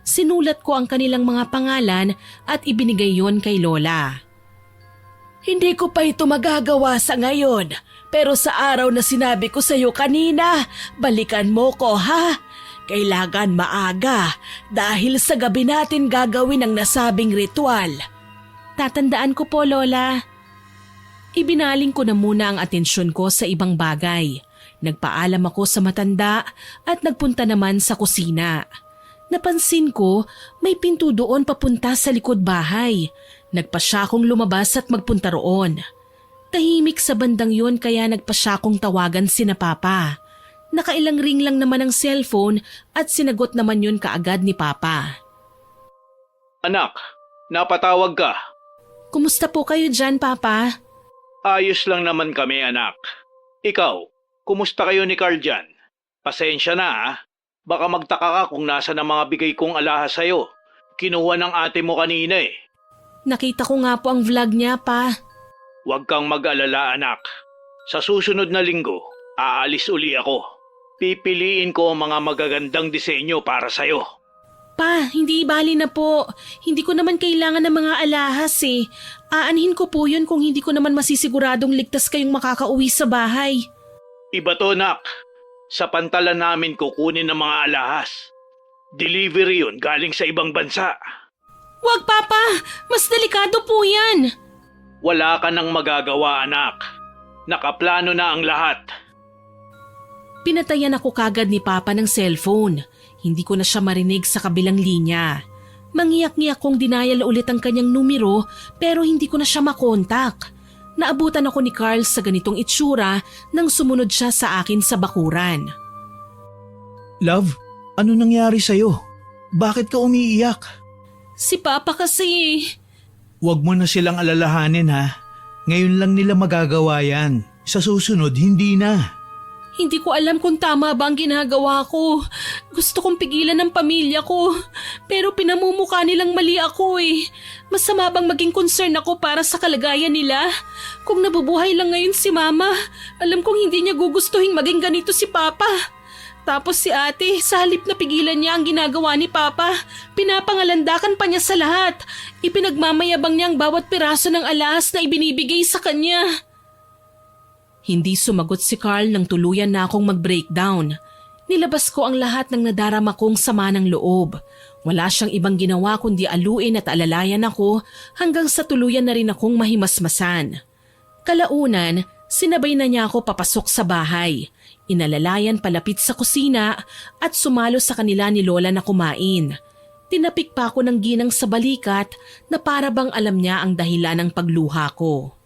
Sinulat ko ang kanilang mga pangalan at ibinigay yon kay Lola. Hindi ko pa ito magagawa sa ngayon. Pero sa araw na sinabi ko sa'yo kanina, balikan mo ko ha? Kailangan maaga dahil sa gabi natin gagawin ang nasabing ritual. Tatandaan ko po, Lola. Ibinaling ko na muna ang atensyon ko sa ibang bagay. Nagpaalam ako sa matanda at nagpunta naman sa kusina. Napansin ko, may pinto doon papunta sa likod bahay. Nagpasya akong lumabas at magpunta roon. Tahimik sa bandang yun kaya nagpasya akong tawagan sina Papa. Nakailang ring lang naman ang cellphone at sinagot naman yun kaagad ni Papa. Anak, napatawag ka. Kumusta po kayo dyan, Papa? Ayos lang naman kami, anak. Ikaw, kumusta kayo ni Carl dyan? Pasensya na ha. Baka magtaka ka kung nasa ng mga bigay kong alahas sa'yo. Kinuha ng ate mo kanina eh. Nakita ko nga po ang vlog niya, Pa. Huwag kang mag-alala, anak. Sa susunod na linggo, aalis uli ako. Pipiliin ko ang mga magagandang disenyo para sa'yo. Pa, hindi bali na po. Hindi ko naman kailangan ng mga alahas eh. Aanhin ko po yun kung hindi ko naman masisiguradong ligtas kayong makakauwi sa bahay. Iba to, nak. Sa pantalan namin kukunin ng mga alahas. Delivery yun galing sa ibang bansa. Wag, Papa! Mas delikado po yan! Wala ka nang magagawa, anak. Nakaplano na ang lahat. Pinatayan ako kagad ni Papa ng cellphone. Hindi ko na siya marinig sa kabilang linya. Mangiyak-ngiyak kong dinayal ulit ang kanyang numero pero hindi ko na siya makontak. Naabutan ako ni Carl sa ganitong itsura nang sumunod siya sa akin sa bakuran. Love, ano nangyari sa'yo? Bakit ka umiiyak? Si Papa kasi... Huwag mo na silang alalahanin ha. Ngayon lang nila magagawa yan. Sa susunod, hindi na. Hindi ko alam kung tama ba ang ginagawa ko. Gusto kong pigilan ng pamilya ko. Pero pinamumukha nilang mali ako eh. Masama bang maging concern ako para sa kalagayan nila? Kung nabubuhay lang ngayon si Mama, alam kong hindi niya gugustuhin maging ganito si Papa. Tapos si ate, sa halip na pigilan niya ang ginagawa ni Papa, pinapangalandakan pa niya sa lahat. Ipinagmamayabang niya ang bawat piraso ng alahas na ibinibigay sa kanya. Hindi sumagot si Carl nang tuluyan na akong mag-breakdown. Nilabas ko ang lahat ng nadarama kong sama ng loob. Wala siyang ibang ginawa kundi aluin at alalayan ako hanggang sa tuluyan na rin akong mahimasmasan. Kalaunan, sinabay na niya ako papasok sa bahay. Inalalayan palapit sa kusina at sumalo sa kanila ni Lola na kumain. Tinapik pa ako ng ginang sa balikat na para bang alam niya ang dahilan ng pagluha ko.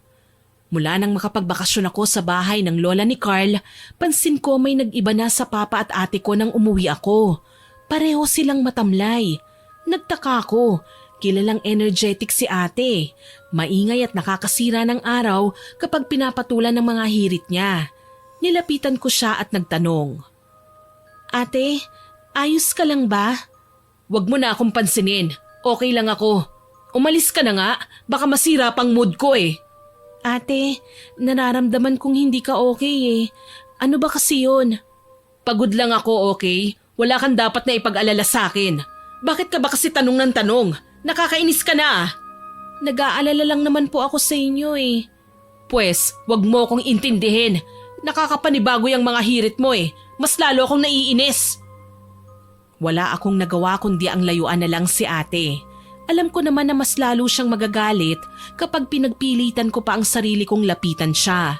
Mula nang makapagbakasyon ako sa bahay ng lola ni Carl, pansin ko may nag-iba na sa papa at ate ko nang umuwi ako. Pareho silang matamlay. Nagtaka ako, kilalang energetic si ate. Maingay at nakakasira ng araw kapag pinapatulan ng mga hirit niya. Nilapitan ko siya at nagtanong. Ate, ayos ka lang ba? Huwag mo na akong pansinin. Okay lang ako. Umalis ka na nga, baka masira pang mood ko eh. Ate, nararamdaman kong hindi ka okay eh. Ano ba kasi yun? Pagod lang ako, okay? Wala kang dapat na ipag-alala sa akin. Bakit ka ba kasi tanong ng tanong? Nakakainis ka na. Nag-aalala lang naman po ako sa inyo eh. Pwes, wag mo akong intindihin. Nakakapanibago yung mga hirit mo eh. Mas lalo akong naiinis. Wala akong nagawa kundi ang layuan na lang si ate. Alam ko naman na mas lalo siyang magagalit kapag pinagpilitan ko pa ang sarili kong lapitan siya.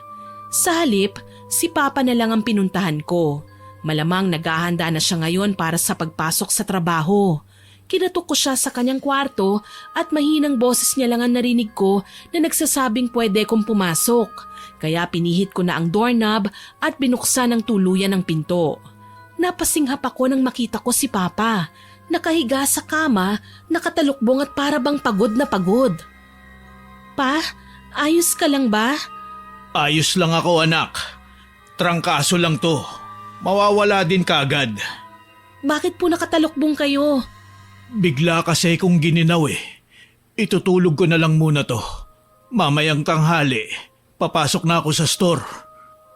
Sa halip, si Papa na lang ang pinuntahan ko. Malamang naghahanda na siya ngayon para sa pagpasok sa trabaho. Kinatok ko siya sa kanyang kwarto at mahinang boses niya lang ang narinig ko na nagsasabing pwede kong pumasok. Kaya pinihit ko na ang doorknob at binuksan ng tuluyan ng pinto. Napasinghap ako nang makita ko si Papa. Nakahiga sa kama, nakatalukbong at para bang pagod na pagod. Pa, ayos ka lang ba? Ayos lang ako, anak. Trangkaso lang to. Mawawala din kagad. Bakit po nakatalukbong kayo? Bigla kasi kong gininaw eh. Itutulog ko na lang muna to. Mamayang tanghali, papasok na ako sa store.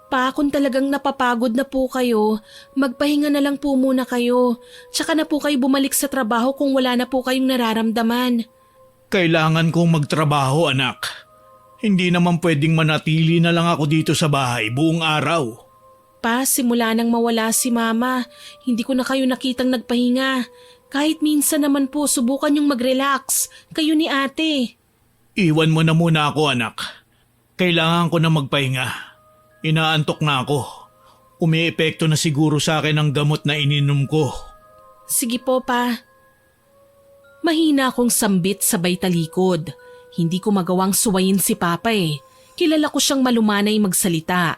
Pa, kung talagang napapagod na po kayo, magpahinga na lang po muna kayo. Tsaka na po kayo bumalik sa trabaho kung wala na po kayong nararamdaman. Kailangan kong magtrabaho, anak. Hindi naman pwedeng manatili na lang ako dito sa bahay buong araw. Pa, simula nang mawala si Mama, hindi ko na kayo nakitang nagpahinga. Kahit minsan naman po, subukan yung mag-relax. Kayo ni ate. Iwan mo na muna ako, anak. Kailangan ko na magpahinga. Inaantok na ako. Umiepekto na siguro sa akin ang gamot na ininom ko. Sige po, pa. Mahina akong sambit sabay talikod. Hindi ko magawang suwayin si Papa eh. Kilala ko siyang malumanay magsalita.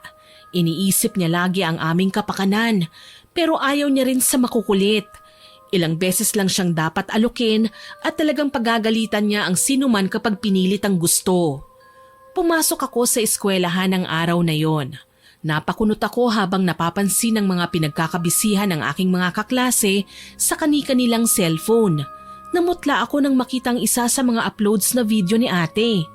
Iniisip niya lagi ang aming kapakanan, pero ayaw niya rin sa makukulit. Ilang beses lang siyang dapat alukin at talagang pagagalitan niya ang sinuman kapag pinilit ang gusto. Pumasok ako sa eskwelahan ng araw na yon. Napakunot ako habang napapansin ng mga pinagkakabisihan ng aking mga kaklase sa kani-kanilang cellphone. Namutla ako nang makitang isa sa mga uploads na video ni ate.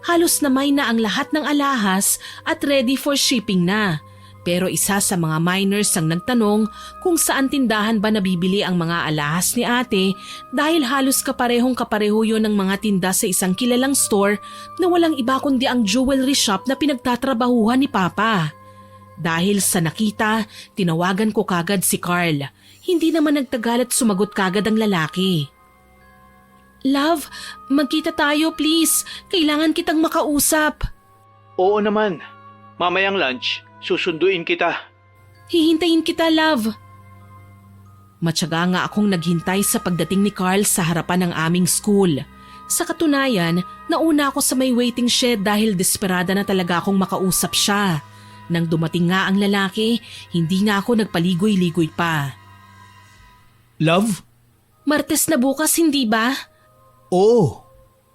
Halos namay na ang lahat ng alahas at ready for shipping na. Pero isa sa mga minors ang nagtanong kung saan tindahan ba nabibili ang mga alahas ni ate dahil halos kapareho yun ng mga tinda sa isang kilalang store na walang iba kundi ang jewelry shop na pinagtatrabahuhan ni Papa. Dahil sa nakita, tinawagan ko kagad si Carl. Hindi naman nagtagal at sumagot kagad ang lalaki. Love, magkita tayo please. Kailangan kitang makausap. Oo naman. Mamayang lunch, susunduin kita. Hihintayin kita, love. Matyaga nga akong naghintay sa pagdating ni Carl sa harapan ng aming school. Sa katunayan, nauna ako sa may waiting shed dahil desperada na talaga akong makausap siya. Nang dumating nga ang lalaki, hindi na ako nagpaligoy-ligoy pa. Love? Martes na bukas, hindi ba? Oo.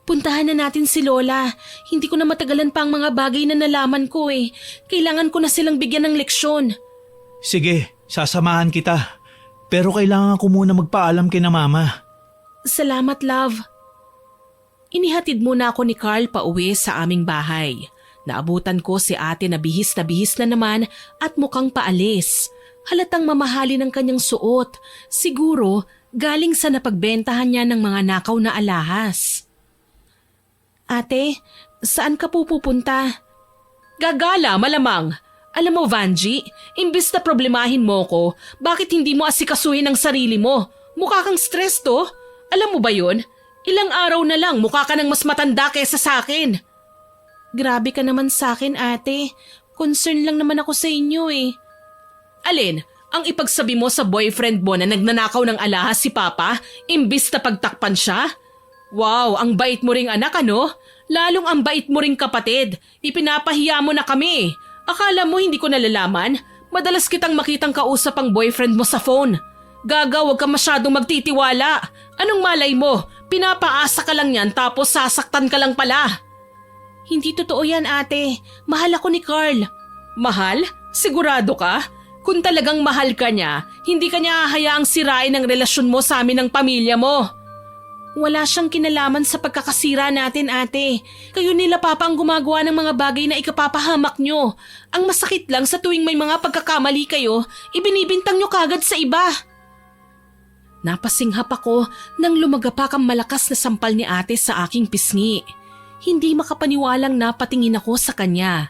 Puntahan na natin si Lola. Hindi ko na matagalan pa ang mga bagay na nalaman ko eh. Kailangan ko na silang bigyan ng leksyon. Sige, sasamahan kita. Pero kailangan ko muna magpaalam kina Mama. Salamat, love. Inihatid muna ako ni Carl pauwi sa aming bahay. Naabutan ko si ate na bihis na naman at mukhang paalis. Halatang mamahali ng kanyang suot. Siguro galing sa napagbentahan niya ng mga nakaw na alahas. Ate, saan ka pupunta? Gagala, malamang. Alam mo, Vanji, imbis na problemahin mo ko, bakit hindi mo asikasuhin ang sarili mo? Mukha kang stress to. Alam mo ba yun? Ilang araw na lang mukha ka nang mas matanda kesa sa akin. Grabe ka naman sa akin, ate. Concern lang naman ako sa inyo eh. Alin? Ang ipagsabi mo sa boyfriend mo na nagnanakaw ng alahas si Papa, imbis na pagtakpan siya? Wow, ang bait mo ring anak ano? Lalong ang bait mo ring kapatid. Ipinapahiya mo na kami. Akala mo hindi ko nalalaman? Madalas kitang makitang kausap ang boyfriend mo sa phone. Gaga, huwag ka masyadong magtitiwala. Anong malay mo? Pinapaasa ka lang yan tapos sasaktan ka lang pala. Hindi totoo yan, ate. Mahal ako ni Carl. Mahal? Sigurado ka? Kung talagang mahal ka niya, hindi ka niya hahayaang sirain ang relasyon mo sa amin ng pamilya mo. Wala siyang kinalaman sa pagkakasira natin, ate. Kayo nila Papa ang gumagawa ng mga bagay na ikapapahamak nyo. Ang masakit lang sa tuwing may mga pagkakamali kayo, ibinibintang nyo kagad sa iba. Napasinghap ako nang lumagapak ang malakas na sampal ni ate sa aking pisngi. Hindi makapaniwalang napatingin ako sa kanya.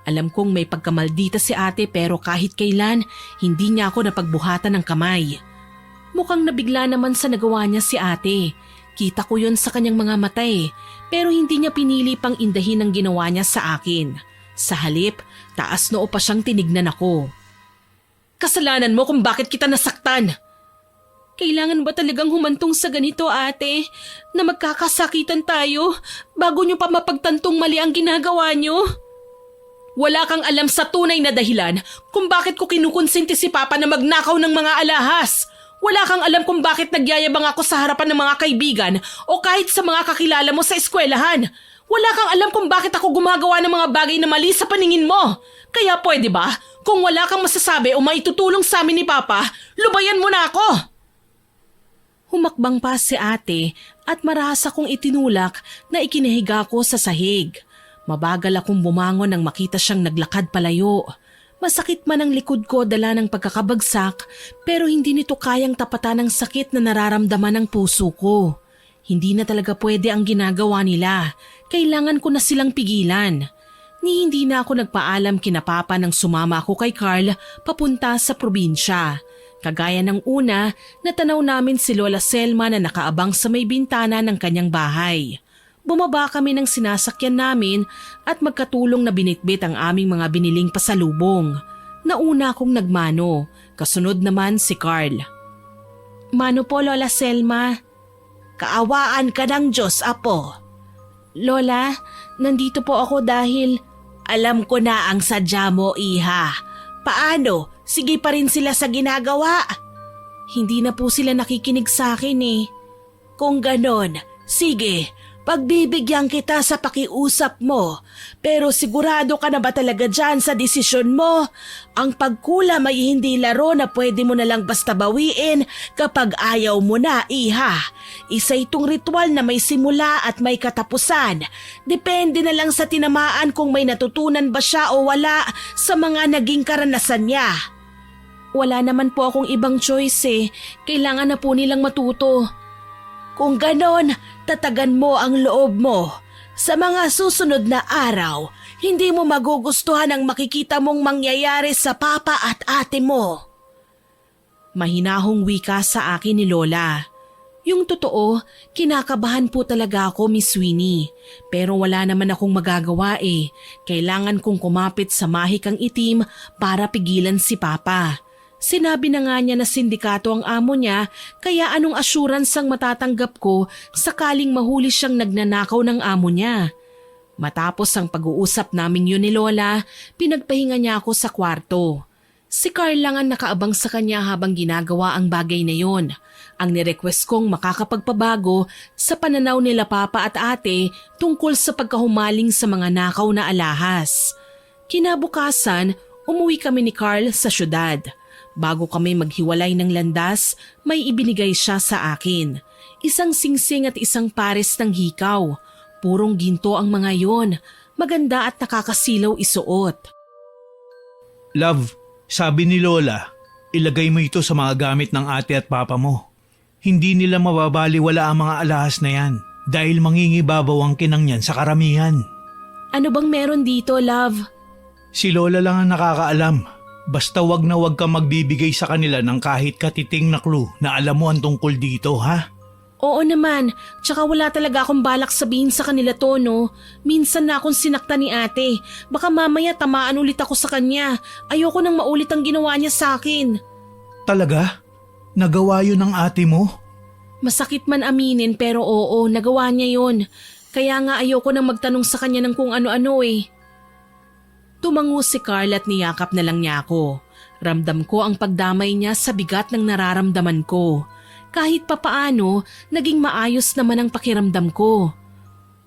Alam kong may pagkamaldita si ate pero kahit kailan, hindi niya ako napagbuhatan ng kamay. Mukhang nabigla naman sa nagawa niya si ate. Kita ko yun sa kanyang mga mata pero hindi niya pinili pang indahin ang ginawa niya sa akin. Sa halip, taas noo pa siyang tinignan ako. Kasalanan mo kung bakit kita nasaktan. Kailangan ba talagang humantong sa ganito, ate? Na magkakasakitan tayo bago niyo pa mapagtantong mali ang ginagawa niyo? Wala kang alam sa tunay na dahilan kung bakit ko kinukonsinti si Papa na magnakaw ng mga alahas. Wala kang alam kung bakit nagyayabang ako sa harapan ng mga kaibigan o kahit sa mga kakilala mo sa eskwelahan. Wala kang alam kung bakit ako gumagawa ng mga bagay na mali sa paningin mo. Kaya pwede ba, kung wala kang masasabi o maitutulong sa amin ni Papa, lubayan mo na ako. Humakbang pa si ate at marahas akong itinulak na ikinahiga ko sa sahig. Mabagal akong bumangon nang makita siyang naglakad palayo. Masakit man ang likod ko dala ng pagkakabagsak pero hindi nito kayang tapatan ang sakit na nararamdaman ng puso ko. Hindi na talaga pwede ang ginagawa nila. Kailangan ko na silang pigilan. Ni hindi na ako nagpaalam kina Papa nang sumama ako kay Carl papunta sa probinsya. Kagaya ng una, natanaw namin si Lola Selma na nakaabang sa may bintana ng kanyang bahay. Bumaba kami ng sinasakyan namin at magkatulong na binitbit ang aming mga biniling pasalubong. Nauna akong nagmano, kasunod naman si Carl. Mano po, Lola Selma. Kaawaan ka ng Diyos, Apo. Lola, nandito po ako dahil… Alam ko na ang sadya mo, Iha. Paano? Sige pa rin sila sa ginagawa. Hindi na po sila nakikinig sa akin eh. Kung ganon, sige, pagbibigyan kita sa pakiusap mo. Pero sigurado ka na ba talaga dyan sa desisyon mo? Ang pagkulam ay hindi laro na pwede mo na lang basta bawiin kapag ayaw mo na, Iha. Isa itong ritual na may simula at may katapusan. Depende na lang sa tinamaan kung may natutunan ba siya o wala sa mga naging karanasan niya. Wala naman po akong ibang choice eh. Kailangan na po nilang matuto. Kung ganon, tatagan mo ang loob mo. Sa mga susunod na araw, hindi mo magugustuhan ang makikita mong mangyayari sa papa at ate mo. Mahinahong wika sa akin ni Lola. Yung totoo, kinakabahan po talaga ako, Miss Winnie. Pero wala naman akong magagawa eh. Kailangan kong kumapit sa mahikang itim para pigilan si Papa. Sinabi na nga niya na sindikato ang amo niya, kaya anong assurance ang matatanggap ko sakaling mahuli siyang nagnanakaw ng amo niya. Matapos ang pag-uusap naming yun ni Lola, pinagpahinga niya ako sa kwarto. Si Carl lang ang nakaabang sa kanya habang ginagawa ang bagay na yon. Ang nirequest kong makakapagpabago sa pananaw nila Papa at Ate tungkol sa pagkahumaling sa mga nakaw na alahas. Kinabukasan, umuwi kami ni Carl sa syudad. Bago kami maghiwalay ng landas, may ibinigay siya sa akin. Isang singsing at isang pares ng hikaw. Purong ginto ang mga yon. Maganda at nakakasilaw isuot. Love, sabi ni Lola, ilagay mo ito sa mga gamit ng ate at papa mo. Hindi nila mababaliwala ang mga alahas na yan dahil mangingibabaw ang kinang yan sa karamihan. Ano bang meron dito, love? Si Lola lang ang nakakaalam. Basta wag na wag ka magbibigay sa kanila ng kahit katiting na clue na alam mo ang tungkol dito, ha? Oo naman, tsaka wala talaga akong balak sabihin sa kanila to, no? Minsan na akong sinakta ni ate. Baka mamaya tamaan ulit ako sa kanya. Ayoko nang maulit ang ginawa niya sa akin. Talaga? Nagawa yun ng ate mo? Masakit man aminin pero oo, nagawa niya yun. Kaya nga ayoko nang magtanong sa kanya ng kung ano-ano eh. Tumango si Carl at niyakap na lang niya ako. Ramdam ko ang pagdamay niya sa bigat ng nararamdaman ko. Kahit papaano, naging maayos naman ang pakiramdam ko.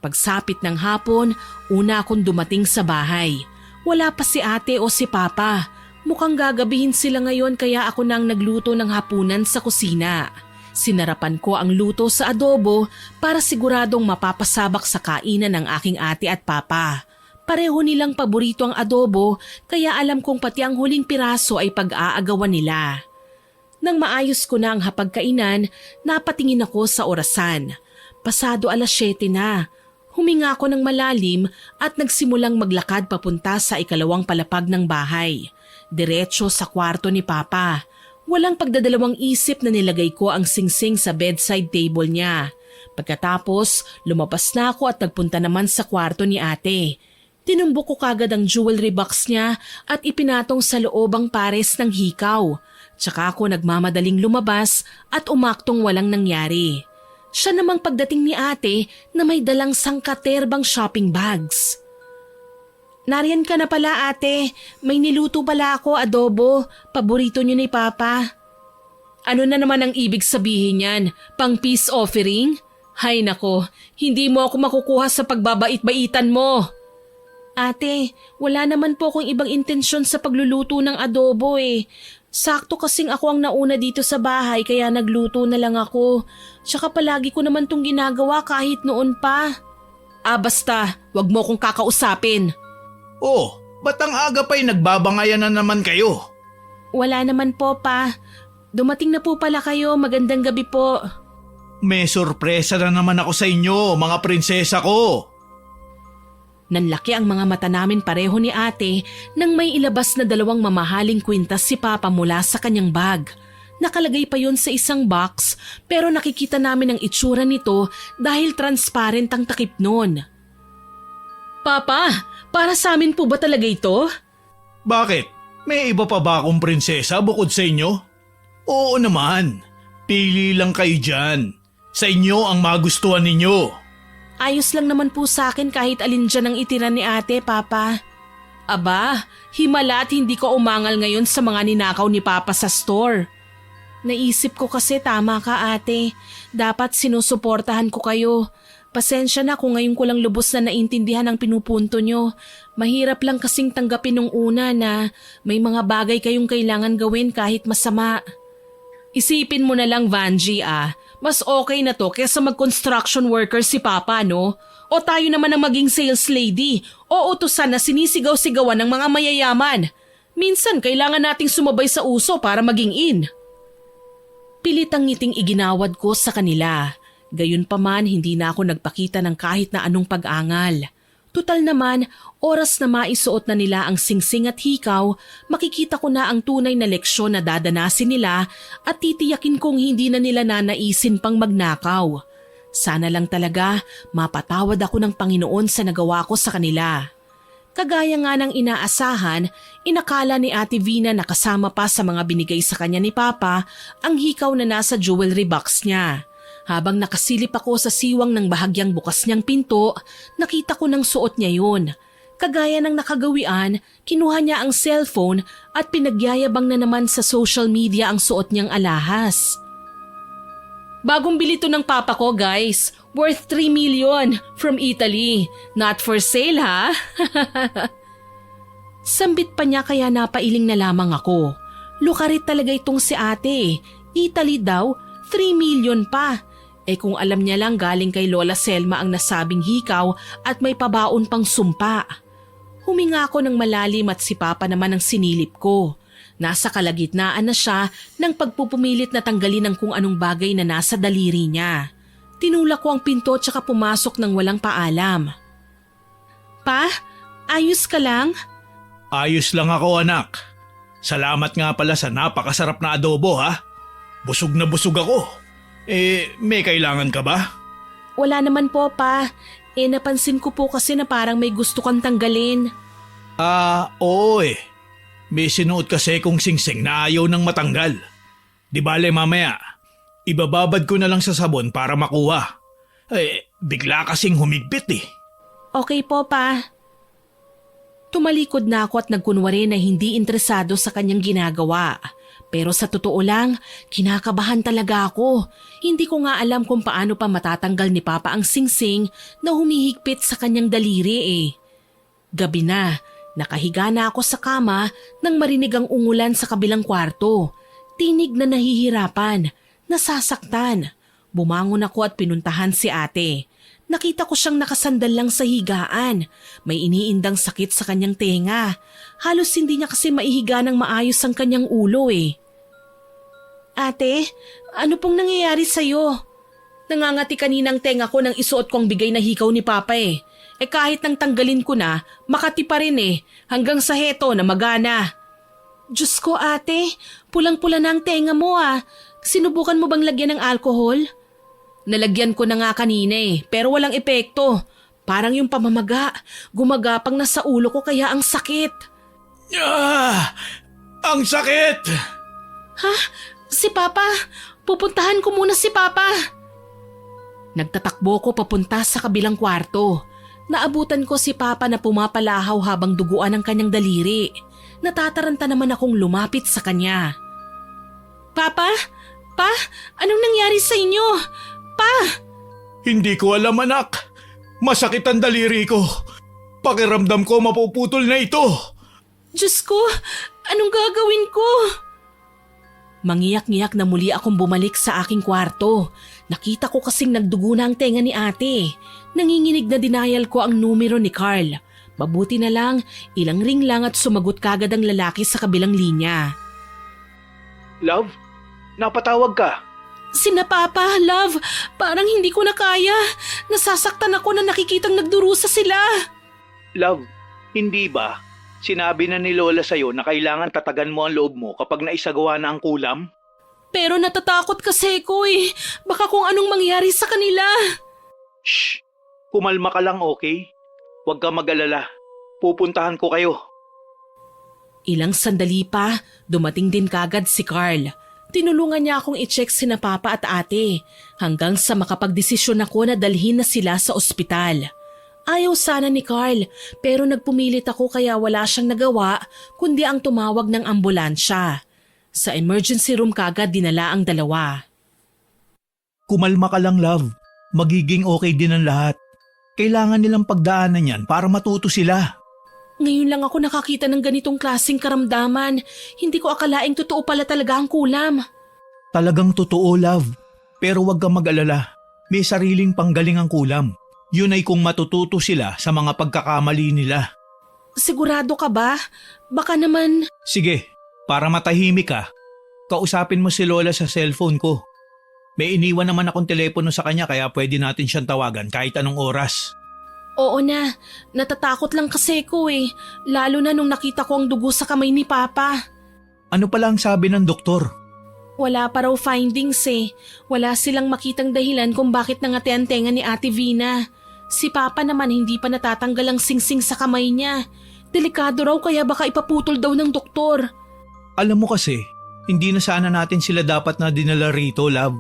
Pagsapit ng hapon, una akong dumating sa bahay. Wala pa si ate o si papa. Mukhang gagabihin sila ngayon kaya ako nang nagluto ng hapunan sa kusina. Sinarapan ko ang luto sa adobo para siguradong mapapasabak sa kainan ng aking ate at papa. Pareho nilang paborito ang adobo kaya alam kong pati ang huling piraso ay pag-aagawan nila. Nang maayos ko na ang hapagkainan, napatingin ako sa orasan. Pasado 7:00 na. Huminga ako ng malalim at nagsimulang maglakad papunta sa ikalawang palapag ng bahay. Diretso sa kwarto ni Papa. Walang pagdadalawang isip na nilagay ko ang singsing sa bedside table niya. Pagkatapos, lumabas na ako at nagpunta naman sa kwarto ni ate. Tinumbok ko kagad ang jewelry box niya at ipinatong sa loob ang pares ng hikaw. Tsaka ako nagmamadaling lumabas at umaktong walang nangyari. Siya namang pagdating ni ate na may dalang sangkaterbang shopping bags. Nariyan ka na pala ate, may niluto pala ako adobo, paborito niyo ni Papa. Ano na naman ang ibig sabihin yan? Pang peace offering? Hay nako, hindi mo ako makukuha sa pagbabait-baitan mo. Ate, wala naman po akong ibang intensyon sa pagluluto ng adobo eh. Sakto kasing ako ang nauna dito sa bahay kaya nagluto na lang ako. Tsaka palagi ko naman tong ginagawa kahit noon pa. Basta, wag mo akong kakausapin. Oh, ba't ang aga pa'y nagbabangayan na naman kayo? Wala naman po pa. Dumating na po pala kayo, magandang gabi po. May sorpresa na naman ako sa inyo, mga prinsesa ko. Nanlaki ang mga mata namin pareho ni ate nang may ilabas na 2 mamahaling kwintas si Papa mula sa kanyang bag. Nakalagay pa yon sa isang box pero nakikita namin ang itsura nito dahil transparent ang takip nun. Papa, para sa amin po ba talaga ito? Bakit? May iba pa ba akong prinsesa bukod sa inyo? Oo naman. Pili lang kayo dyan. Sa inyo ang magustuhan ninyo. Ayos lang naman po sa akin kahit alin dyan ang itira ni ate, Papa. Aba, himala at hindi ko umangal ngayon sa mga ninakaw ni Papa sa store. Naisip ko kasi tama ka ate, dapat sinusuportahan ko kayo. Pasensya na kung ngayon ko lang lubos na naintindihan ang pinupunto nyo. Mahirap lang kasing tanggapin nung una na may mga bagay kayong kailangan gawin kahit masama. Isipin mo na lang Vanji mas okay na to kaysa mag-construction worker si Papa no? O tayo naman ang maging sales lady o utusan na sinisigaw-sigawan ng mga mayayaman. Minsan kailangan nating sumabay sa uso para maging in. Pilit ang ngiting iginawad ko sa kanila. Gayunpaman hindi na ako nagpakita ng kahit na anong pag-angal. Tutal naman, oras na maisuot na nila ang singsing at hikaw, makikita ko na ang tunay na leksyon na dadanasin nila at titiyakin kong hindi na nila nanaisin pang magnakaw. Sana lang talaga mapatawad ako ng Panginoon sa nagawa ko sa kanila. Kagaya nga ng inaasahan, inakala ni Ate Vina na kasama pa sa mga binigay sa kanya ni Papa ang hikaw na nasa jewelry box niya. Habang nakasilip ako sa siwang ng bahagyang bukas niyang pinto, nakita ko ng suot niya yun. Kagaya ng nakagawian, kinuha niya ang cellphone at pinagyayabang na naman sa social media ang suot niyang alahas. Bagong bili to ng papa ko guys, worth 3 million from Italy. Not for sale ha? Sambit pa niya kaya napailing na lamang ako. Lukarit talaga itong si ate. Italy daw, 3 million pa. Kung alam niya lang galing kay Lola Selma ang nasabing hikaw at may pabaon pang sumpa. Huminga ako ng malalim at si Papa naman ang sinilip ko. Nasa kalagitnaan na siya ng pagpupumilit na tanggalin ang kung anong bagay na nasa daliri niya. Tinulak ko ang pinto at saka pumasok ng walang paalam. Pa, ayos ka lang? Ayos lang ako anak. Salamat nga pala sa napakasarap na adobo ha. Busog na busog ako. May kailangan ka ba? Wala naman po pa. Napansin ko po kasi na parang may gusto kang tanggalin. Oo May sinuot kasi kong singsing na ayaw nang matanggal. Di bale mamaya, ibababad ko na lang sa sabon para makuha. Bigla kasing humigpit Okay po pa. Tumalikod na ako at nagkunwari na hindi interesado sa kanyang ginagawa. Pero sa totoo lang, kinakabahan talaga ako. Hindi ko nga alam kung paano pa matatanggal ni Papa ang singsing na humihigpit sa kanyang daliri Gabi na, nakahiga na ako sa kama nang marinig ang ungulan sa kabilang kwarto. Tinig na nahihirapan, nasasaktan. Bumangon ako at pinuntahan si ate. Nakita ko siyang nakasandal lang sa higaan. May iniindang sakit sa kanyang tenga. Halos hindi niya kasi maihiga ng maayos ang kanyang ulo Ate, ano pong nangyayari sa'yo? Nangangati kaninang tenga ko nang isuot kong bigay na hikaw ni Papa kahit nang tanggalin ko na, makati pa rin hanggang sa heto na magana. Diyos ko ate, pulang-pula na ang tenga mo Sinubukan mo bang lagyan ng alcohol? Nalagyan ko na nga kanina pero walang epekto. Parang yung pamamaga, gumagapang na sa ulo ko kaya ang sakit. Ang sakit! Ha? Si Papa? Pupuntahan ko muna si Papa. Nagtatakbo ko papunta sa kabilang kwarto. Naabutan ko si Papa na pumapalahaw habang duguan ang kanyang daliri. Natataranta naman akong lumapit sa kanya. Papa? Pa? Anong nangyari sa inyo? Pa! Hindi ko alam anak. Masakit ang daliri ko. Pakiramdam ko mapuputol na ito. Diyos ko, anong gagawin ko? Mangiyak-ngiyak na muli akong bumalik sa aking kwarto. Nakita ko kasing nagdugo na ang tenga ni ate. Nanginginig na dinayal ko ang numero ni Carl. Mabuti na lang, ilang ring lang at sumagot kagad ang lalaki sa kabilang linya. Love, napatawag ka. Sina Papa, love, parang hindi ko na kaya. Nasasaktan ako na nakikitang nagdurusa sila. Love, hindi ba? Sinabi na ni Lola sa'yo na kailangan tatagan mo ang loob mo kapag naisagawa na ang kulam? Pero natatakot kasi ko eh. Baka kung anong mangyari sa kanila. Shh! Kumalma ka lang, okay? Huwag ka mag-alala. Pupuntahan ko kayo. Ilang sandali pa, dumating din kagad si Carl. Tinulungan niya akong i-check sina Papa at Ate hanggang sa makapagdesisyon ako na dalhin na sila sa ospital. Ayaw sana ni Carl pero nagpumilit ako kaya wala siyang nagawa kundi ang tumawag ng ambulansya. Sa emergency room kagad dinala ang dalawa. Kumalma ka lang, love. Magiging okay din ang lahat. Kailangan nilang pagdaanan yan para matuto sila. Ngayon lang ako nakakita ng ganitong klaseng karamdaman. Hindi ko akalaing totoo pala talaga ang kulam. Talagang totoo, love. Pero huwag kang mag-alala. May sariling panggaling ang kulam. Yun ay kung matututo sila sa mga pagkakamali nila. Sigurado ka ba? Baka naman… Sige, para matahimik ka, kausapin mo si Lola sa cellphone ko. May iniwan naman akong telepono sa kanya kaya pwede natin siyang tawagan kahit anong oras. Oo na, natatakot lang kasi ko eh. Lalo na nung nakita ko ang dugo sa kamay ni Papa. Ano pala ang sabi ng doktor? Wala pa raw findings eh. Wala silang makitang dahilan kung bakit nangati ang tenga ni Ate Vina. Si Papa naman hindi pa natatanggal ang singsing sa kamay niya. Delikado raw kaya baka ipaputol daw ng doktor. Alam mo kasi, hindi na sana natin sila dapat na dinala rito, love.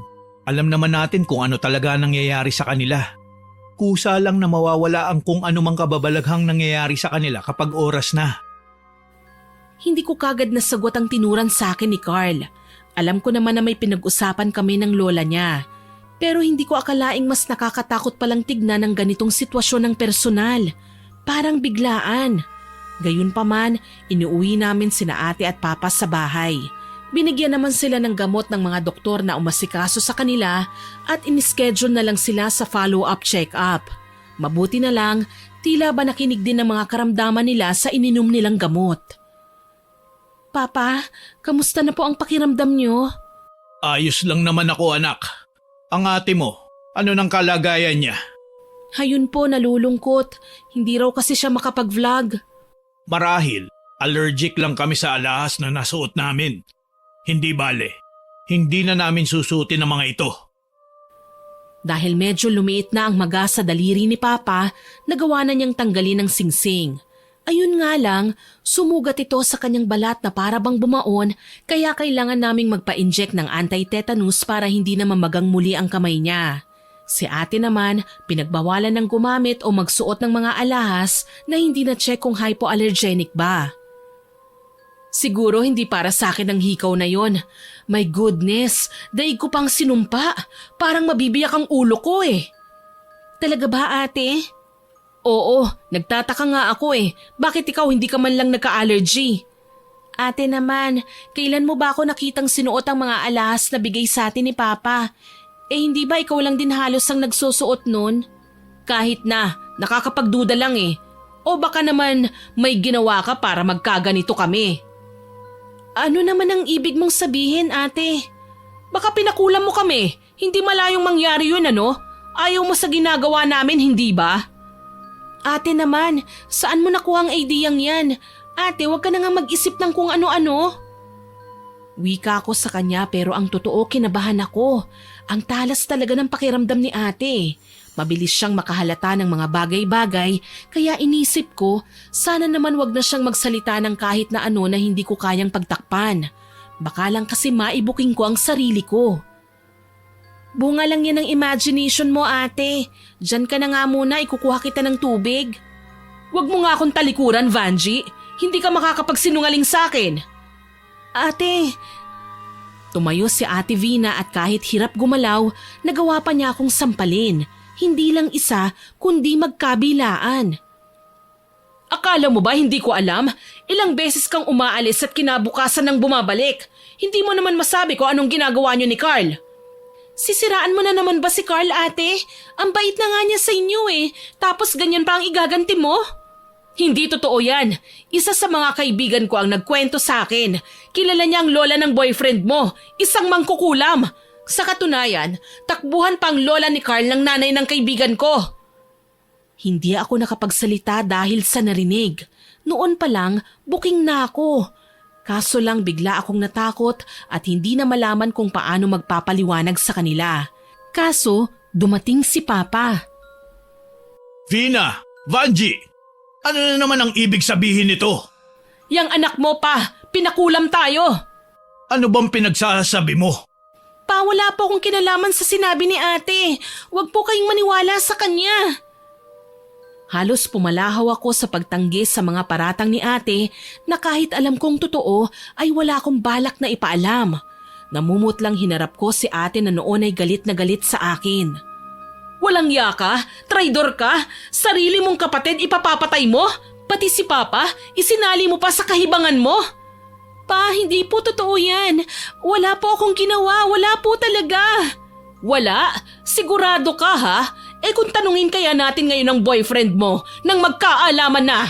Alam naman natin kung ano talaga nangyayari sa kanila. Kusa lang na mawawala ang kung anumang kababalaghang nangyayari sa kanila kapag oras na. Hindi ko kagad nasagot ang tinuran sa akin ni Carl. Alam ko naman na may pinag-usapan kami ng lola niya. Pero hindi ko akalaing mas nakakatakot palang tignan ng ganitong sitwasyon ng personal. Parang biglaan. Gayunpaman, inuuwi namin sina Ate at Papa sa bahay. Binigyan naman sila ng gamot ng mga doktor na umasikaso sa kanila at inischedule na lang sila sa follow-up check-up. Mabuti na lang, tila ba nakinig din ng mga karamdaman nila sa ininom nilang gamot. Papa, kamusta na po ang pakiramdam niyo? Ayos lang naman ako, anak. Ang ate mo, ano nang kalagayan niya? Hayun po, nalulungkot. Hindi raw kasi siya makapag-vlog. Marahil, allergic lang kami sa alahas na nasuot namin. Hindi bale, hindi na namin susutin ang mga ito. Dahil medyo lumiit na ang maga sa daliri ni Papa, nagawa na niyang tanggalin ang singsing. Ayun nga lang, sumugat ito sa kanyang balat na para bang bumaon kaya kailangan naming magpa-inject ng anti-tetanus para hindi na mamagang muli ang kamay niya. Si Ate naman, pinagbawalan ng gumamit o magsuot ng mga alahas na hindi na-check kung hypoallergenic ba. Siguro hindi para sa akin ang hikaw na yon. My goodness, daig ko pang sinumpa. Parang mabibiyak ang ulo ko eh. Talaga ba, Ate? Oo, nagtataka nga ako eh. Bakit ikaw hindi ka man lang nagka-allergy? Ate naman, kailan mo ba ako nakitang sinuot ang mga alahas na bigay sa atin ni Papa? Eh hindi ba ikaw lang din halos ang nagsusuot nun? Kahit na, nakakapagduda lang eh. O baka naman may ginawa ka para magkaganito kami. Ano naman ang ibig mong sabihin, Ate? Baka pinakulam mo kami. Hindi malayong mangyari yun, ano? Ayaw mo sa ginagawa namin, hindi ba? Ate naman, saan mo nakuha ang ideyang yan? Ate, huwag ka na nga mag-isip ng kung ano-ano. Wika ako sa kanya pero ang totoo kinabahan ako. Ang talas talaga ng pakiramdam ni Ate. Mabilis siyang makahalata ng mga bagay-bagay kaya inisip ko sana naman wag na siyang magsalita ng kahit na ano na hindi ko kayang pagtakpan. Baka lang kasi maibuking ko ang sarili ko. Bunga lang yan ng imagination mo, Ate. Diyan ka na nga muna, ikukuha kita ng tubig. Wag mo nga akong talikuran, Vanji. Hindi ka makakapagsinungaling sa akin. Ate… Tumayo si Ate Vina at kahit hirap gumalaw, nagawa pa niya akong sampalin. Hindi lang isa, kundi magkabilaan. Akala mo ba hindi ko alam? Ilang beses kang umaalis at kinabukasan ng bumabalik. Hindi mo naman masabi ko anong ginagawa niyo ni Carl. Sisiraan mo na naman ba si Carl, Ate? Ang bait na nga niya sa inyo eh. Tapos ganyan pa ang igaganti mo? Hindi totoo yan. Isa sa mga kaibigan ko ang nagkwento sa akin. Kilala niya ang lola ng boyfriend mo. Isang mangkukulam. Sa katunayan, takbuhan pang lola ni Carl ng nanay ng kaibigan ko. Hindi ako nakapagsalita dahil sa narinig. Noon pa lang, booking na ako. Kaso lang bigla akong natakot at hindi na malaman kung paano magpapaliwanag sa kanila. Kaso, dumating si Papa. Vina, Vanji, ano na naman ang ibig sabihin nito? Yang anak mo pa, pinakulam tayo. Ano bang pinagsasabi mo? Pa, wala po akong kinalaman sa sinabi ni ate. Huwag po kayong maniwala sa kanya. Halos pumalahaw ako sa pagtanggi sa mga paratang ni ate na kahit alam kong totoo ay wala akong balak na ipaalam. Namumutlang hinarap ko si ate na noon ay galit na galit sa akin. Walang ya ka? Traidor ka? Sarili mong kapatid ipapapatay mo? Pati si Papa, isinali mo pa sa kahibangan mo? Pa, hindi po totoo yan. Wala po akong ginawa, wala po talaga. Wala? Sigurado ka ha? Kung tanungin kaya natin ngayon ang boyfriend mo nang magkaalaman na.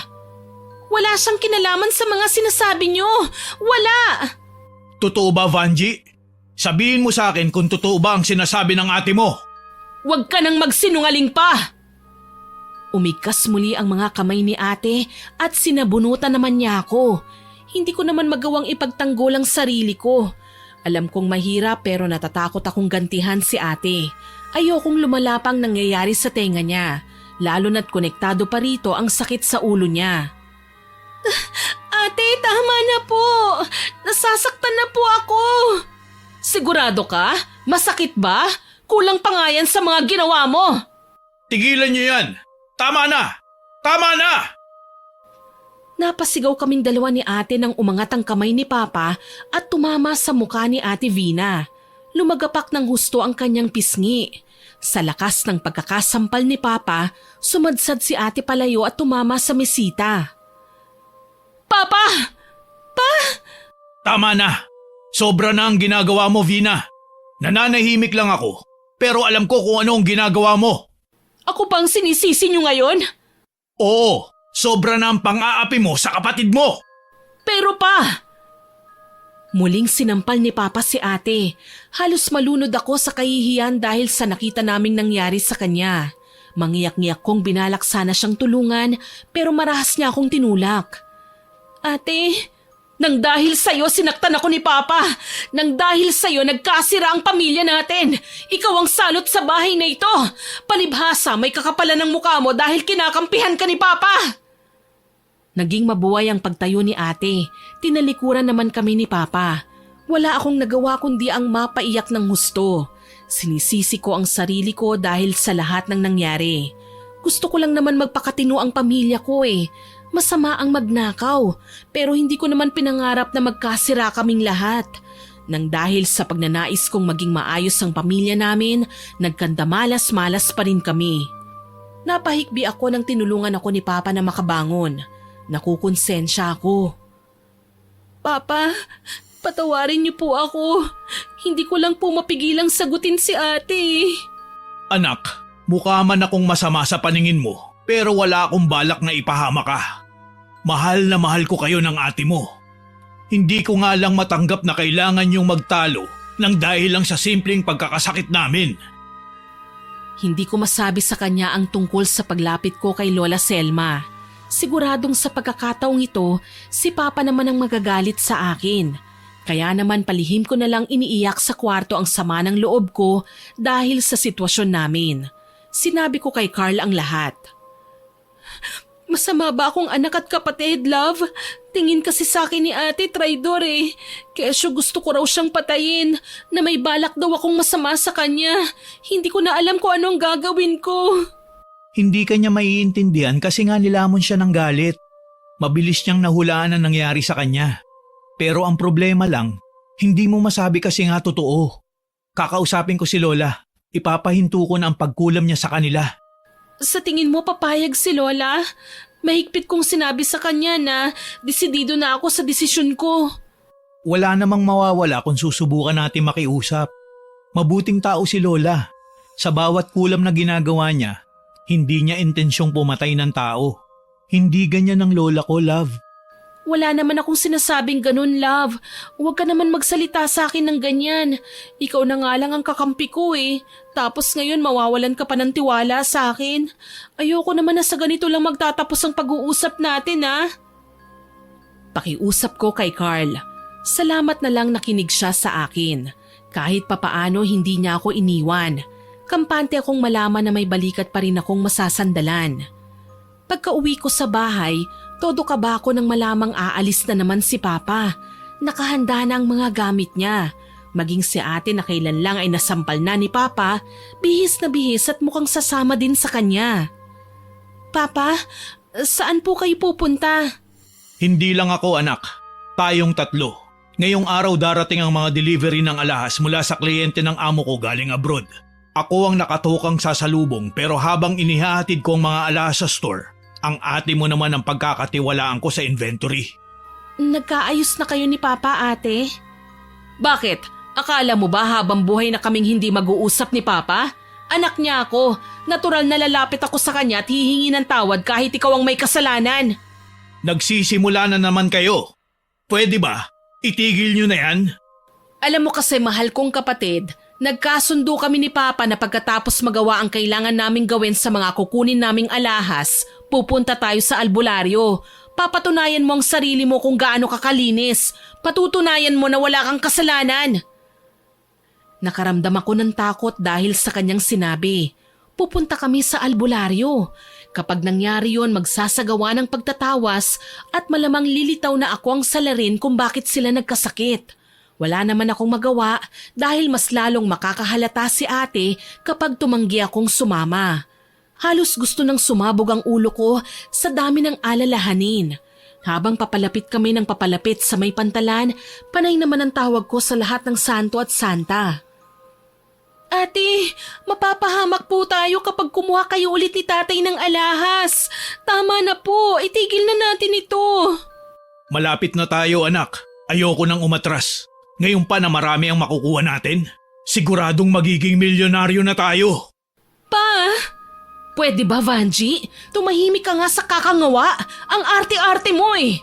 Wala siyang kinalaman sa mga sinasabi niyo. Wala! Totoo ba, Vanji? Sabihin mo sa akin kung totoo ba ang sinasabi ng ate mo. Huwag ka nang magsinungaling pa! Umigkas muli ang mga kamay ni ate at sinabunutan naman niya ako. Hindi ko naman magawang ipagtanggol ang sarili ko. Alam kong mahirap pero natatakot akong gantihan si ate. Ayokong lumalapang nangyayari sa tenga niya, lalo na't konektado pa rito ang sakit sa ulo niya. Ate, tama na po. Nasasaktan na po ako. Sigurado ka? Masakit ba? Kulang pa nga yan sa mga ginawa mo. Tigilan niyo yan! Tama na! Tama na! Napasigaw kaming dalawa ni ate nang umangat ang kamay ni Papa at tumama sa mukha ni Ate Vina. Lumagapak ng husto ang kanyang pisngi. Sa lakas ng pagkakasampal ni Papa, sumadsad si ate palayo at tumama sa mesita. Papa! Pa! Tama na! Sobra na ang ginagawa mo, Vina. Nananahimik lang ako, pero alam ko kung ano ang ginagawa mo. Ako bang sinisisi niyo ngayon? Oo, sobra na ang pang-aapi mo sa kapatid mo. Pero pa! Muling sinampal ni Papa si ate. Halos malunod ako sa kahihiyan dahil sa nakita naming nangyari sa kanya. Mangiyak-ngiyak kong binalak sana siyang tulungan pero marahas niya akong tinulak. Ate, nang dahil sa'yo sinaktan ako ni Papa. Nang dahil sa'yo nagkasira ang pamilya natin. Ikaw ang salot sa bahay na ito. Palibhasa may kakapalan ng mukha mo dahil kinakampihan ka ni Papa. Naging mabuhay ang pagtayo ni ate. Tinalikuran naman kami ni Papa. Wala akong nagawa kundi ang mapaiyak ng husto. Sinisisi ko ang sarili ko dahil sa lahat ng nangyari. Gusto ko lang naman magpakatino ang pamilya ko eh. Masama ang magnakaw, pero hindi ko naman pinangarap na magkasira kaming lahat. Nang dahil sa pagnanais kong maging maayos ang pamilya namin, nagkandamalas-malas pa rin kami. Napahikbi ako nang tinulungan ako ni Papa na makabangon. Nakukonsensya ako. Papa, patawarin niyo po ako. Hindi ko lang po mapigilang sagutin si ate. Anak, mukha man akong masama sa paningin mo, pero wala akong balak na ipahama ka. Mahal na mahal ko kayo ng ate mo. Hindi ko nga lang matanggap na kailangan yung magtalo nang dahil lang sa simpleng pagkakasakit namin. Hindi ko masabi sa kanya ang tungkol sa paglapit ko kay Lola Selma. Siguradong sa pagkakataong ito, si Papa naman ang magagalit sa akin. Kaya naman palihim ko na lang iniiyak sa kwarto ang sama ng loob ko dahil sa sitwasyon namin. Sinabi ko kay Carl ang lahat. Masama ba akong anak at kapatid, love? Tingin kasi sa akin ni ate, traidor eh. Kesyo gusto ko raw siyang patayin, na may balak daw akong masama sa kanya. Hindi ko na alam kung anong gagawin ko. Hindi kanya maiintindihan kasi nga nilamon siya ng galit. Mabilis niyang nahulaan ang nangyari sa kanya. Pero ang problema lang, hindi mo masabi kasi nga totoo. Kakausapin ko si Lola. Ipapahinto ko na ang pagkulam niya sa kanila. Sa tingin mo papayag si Lola? Mahigpit kong sinabi sa kanya na desidido na ako sa desisyon ko. Wala namang mawawala kung susubukan natin makiusap. Mabuting tao si Lola. Sa bawat kulam na ginagawa niya, hindi niya intensyong pumatay ng tao. Hindi ganyan ang lola ko, love. Wala naman akong sinasabing ganun, love. Huwag ka naman magsalita sa akin ng ganyan. Ikaw na nga lang ang kakampi ko eh. Tapos ngayon mawawalan ka pa ng tiwala sa akin. Ayoko naman na sa ganito lang magtatapos ang pag-uusap natin ah. Pakiusap ko kay Carl. Salamat na lang nakinig siya sa akin. Kahit papaano hindi niya ako iniwan. Kampante akong malaman na may balikat pa rin akong masasandalan. Pagka-uwi ko sa bahay, todo kaba ako nang malamang aalis na naman si Papa. Nakahanda na ang mga gamit niya. Maging si ate na kailan lang ay nasampal na ni Papa, bihis na bihis at mukhang sasama din sa kanya. Papa, saan po kayo pupunta? Hindi lang ako anak, tayong tatlo. Ngayong araw darating ang mga delivery ng alahas mula sa kliyente ng amo ko galing abroad. Ako ang nakatukang sasalubong pero habang inihahatid ko ang mga alahas sa store, ang ate mo naman ang pagkakatiwalaan ko sa inventory. Nagkaayos na kayo ni Papa, ate? Bakit? Akala mo ba habang buhay na kaming hindi mag-uusap ni Papa? Anak niya ako. Natural na lalapit ako sa kanya at hihingi ng tawad kahit ikaw ang may kasalanan. Nagsisimula na naman kayo. Pwede ba? Itigil nyo na yan? Alam mo kasi mahal kong kapatid, nagkasundo kami ni Papa na pagkatapos magawa ang kailangan naming gawin sa mga kukunin naming alahas, pupunta tayo sa albularyo. Papatunayan mo ang sarili mo kung gaano kakalinis. Patutunayan mo na wala kang kasalanan. Nakaramdam ako ng takot dahil sa kanyang sinabi. Pupunta kami sa albularyo. Kapag nangyari yon, magsasagawa ng pagtatawas at malamang lilitaw na ako ang salarin kung bakit sila nagkasakit. Wala naman akong magawa dahil mas lalong makakahalata si ate kapag tumanggi akong sumama. Halos gusto nang sumabog ang ulo ko sa dami ng alalahanin. Habang papalapit kami ng papalapit sa may pantalan, panay naman ang tawag ko sa lahat ng santo at santa. Ate, mapapahamak po tayo kapag kumuha kayo ulit ni tatay ng alahas. Tama na po, itigil na natin ito. Malapit na tayo anak. Ayoko nang umatras. Ngayon pa na marami ang makukuha natin. Siguradong magiging milyonaryo na tayo. Pa! Pwede ba, Vanji? Tumahimik ka nga sa kakangawa. Ang arte-arte mo eh.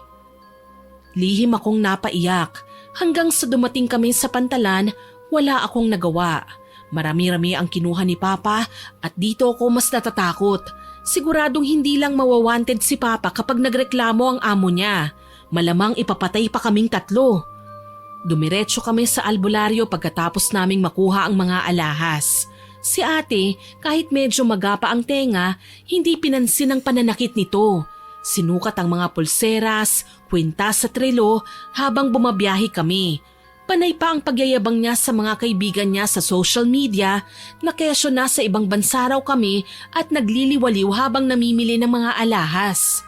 Lihim akong napaiyak. Hanggang sa dumating kami sa pantalan, wala akong nagawa. Marami-rami ang kinuha ni Papa at dito ako mas natatakot. Siguradong hindi lang mawawanted si Papa kapag nagreklamo ang amo niya. Malamang ipapatay pa kaming tatlo. Dumiretso kami sa albularyo pagkatapos naming makuha ang mga alahas. Si ate, kahit medyo magapa ang tenga, hindi pinansin ang pananakit nito. Sinukat ang mga pulseras, kwintas sa trelo habang bumabiyahe kami. Panay pa ang pagyayabang niya sa mga kaibigan niya sa social media na kesyo nasa ibang bansa raw kami at nagliliwaliw habang namimili ng mga alahas.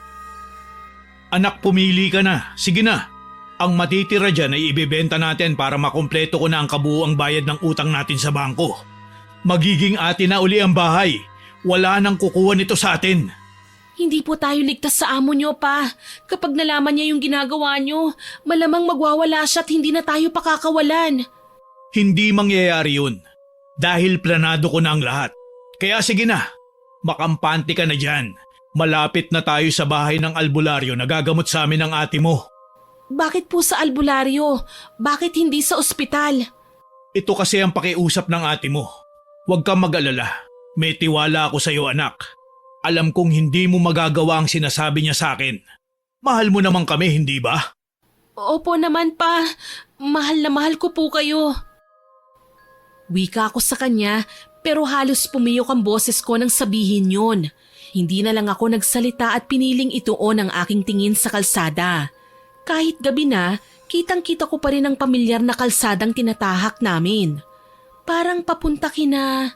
Anak, pumili ka na. Sige na. Ang matitira dyan ay ibebenta natin para makumpleto ko na ang kabuuang bayad ng utang natin sa bangko. Magiging atin na uli ang bahay. Wala nang kukuha nito sa atin. Hindi po tayo ligtas sa amo niyo pa. Kapag nalaman niya yung ginagawa niyo, malamang magwawala siya at hindi na tayo pakakawalan. Hindi mangyayari yun. Dahil planado ko na ang lahat. Kaya sige na. Makampante ka na dyan. Malapit na tayo sa bahay ng albularyo na gagamot sa amin ng ate mo. Bakit po sa albularyo? Bakit hindi sa ospital? Ito kasi ang pakiusap ng ate mo. Huwag kang mag-alala. May tiwala ako sa iyo anak. Alam kong hindi mo magagawa ang sinasabi niya sa akin. Mahal mo naman kami, hindi ba? Opo naman pa. Mahal na mahal ko po kayo. Wika ako sa kanya pero halos pumiyok ang boses ko nang sabihin yun. Hindi na lang ako nagsalita at piniling ituon ang aking tingin sa kalsada. Kahit gabi na, kitang-kita ko pa rin ang pamilyar na kalsadang tinatahak namin. Parang papunta kina...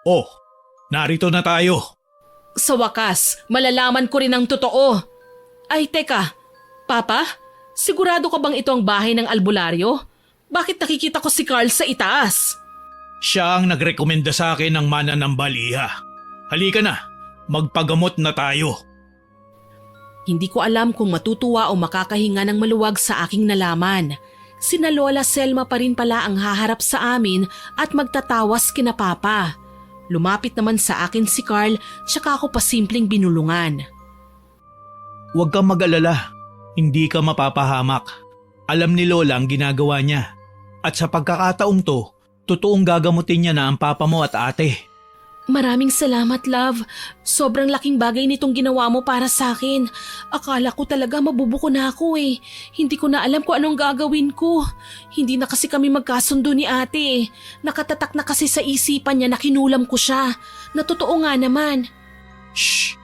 Oh, narito na tayo. Sa wakas, malalaman ko rin ang totoo. Ay teka, Papa, sigurado ka bang ito ang bahay ng albularyo? Bakit nakikita ko si Carl sa itaas? Siya ang nagrekomenda sa akin ng mananambal, iha. Halika na, magpagamot na tayo. Hindi ko alam kung matutuwa o makakahinga ng maluwag sa aking nalaman. Sina Lola Selma pa rin pala ang haharap sa amin at magtatawas kina Papa. Lumapit naman sa akin si Carl tsaka ako pasimpleng binulungan. Huwag kang mag-alala. Hindi ka mapapahamak. Alam ni Lola ang ginagawa niya. At sa pagkakataong to, totoong gagamutin niya na ang papa mo at ate. Maraming salamat, love. Sobrang laking bagay nitong ginawa mo para sa akin. Akala ko talaga mabubuko na ako eh. Hindi ko na alam kung anong gagawin ko. Hindi na kasi kami magkasundo ni ate. Nakatatak na kasi sa isipan niya na kinulam ko siya. Na totoo nga naman. Shh!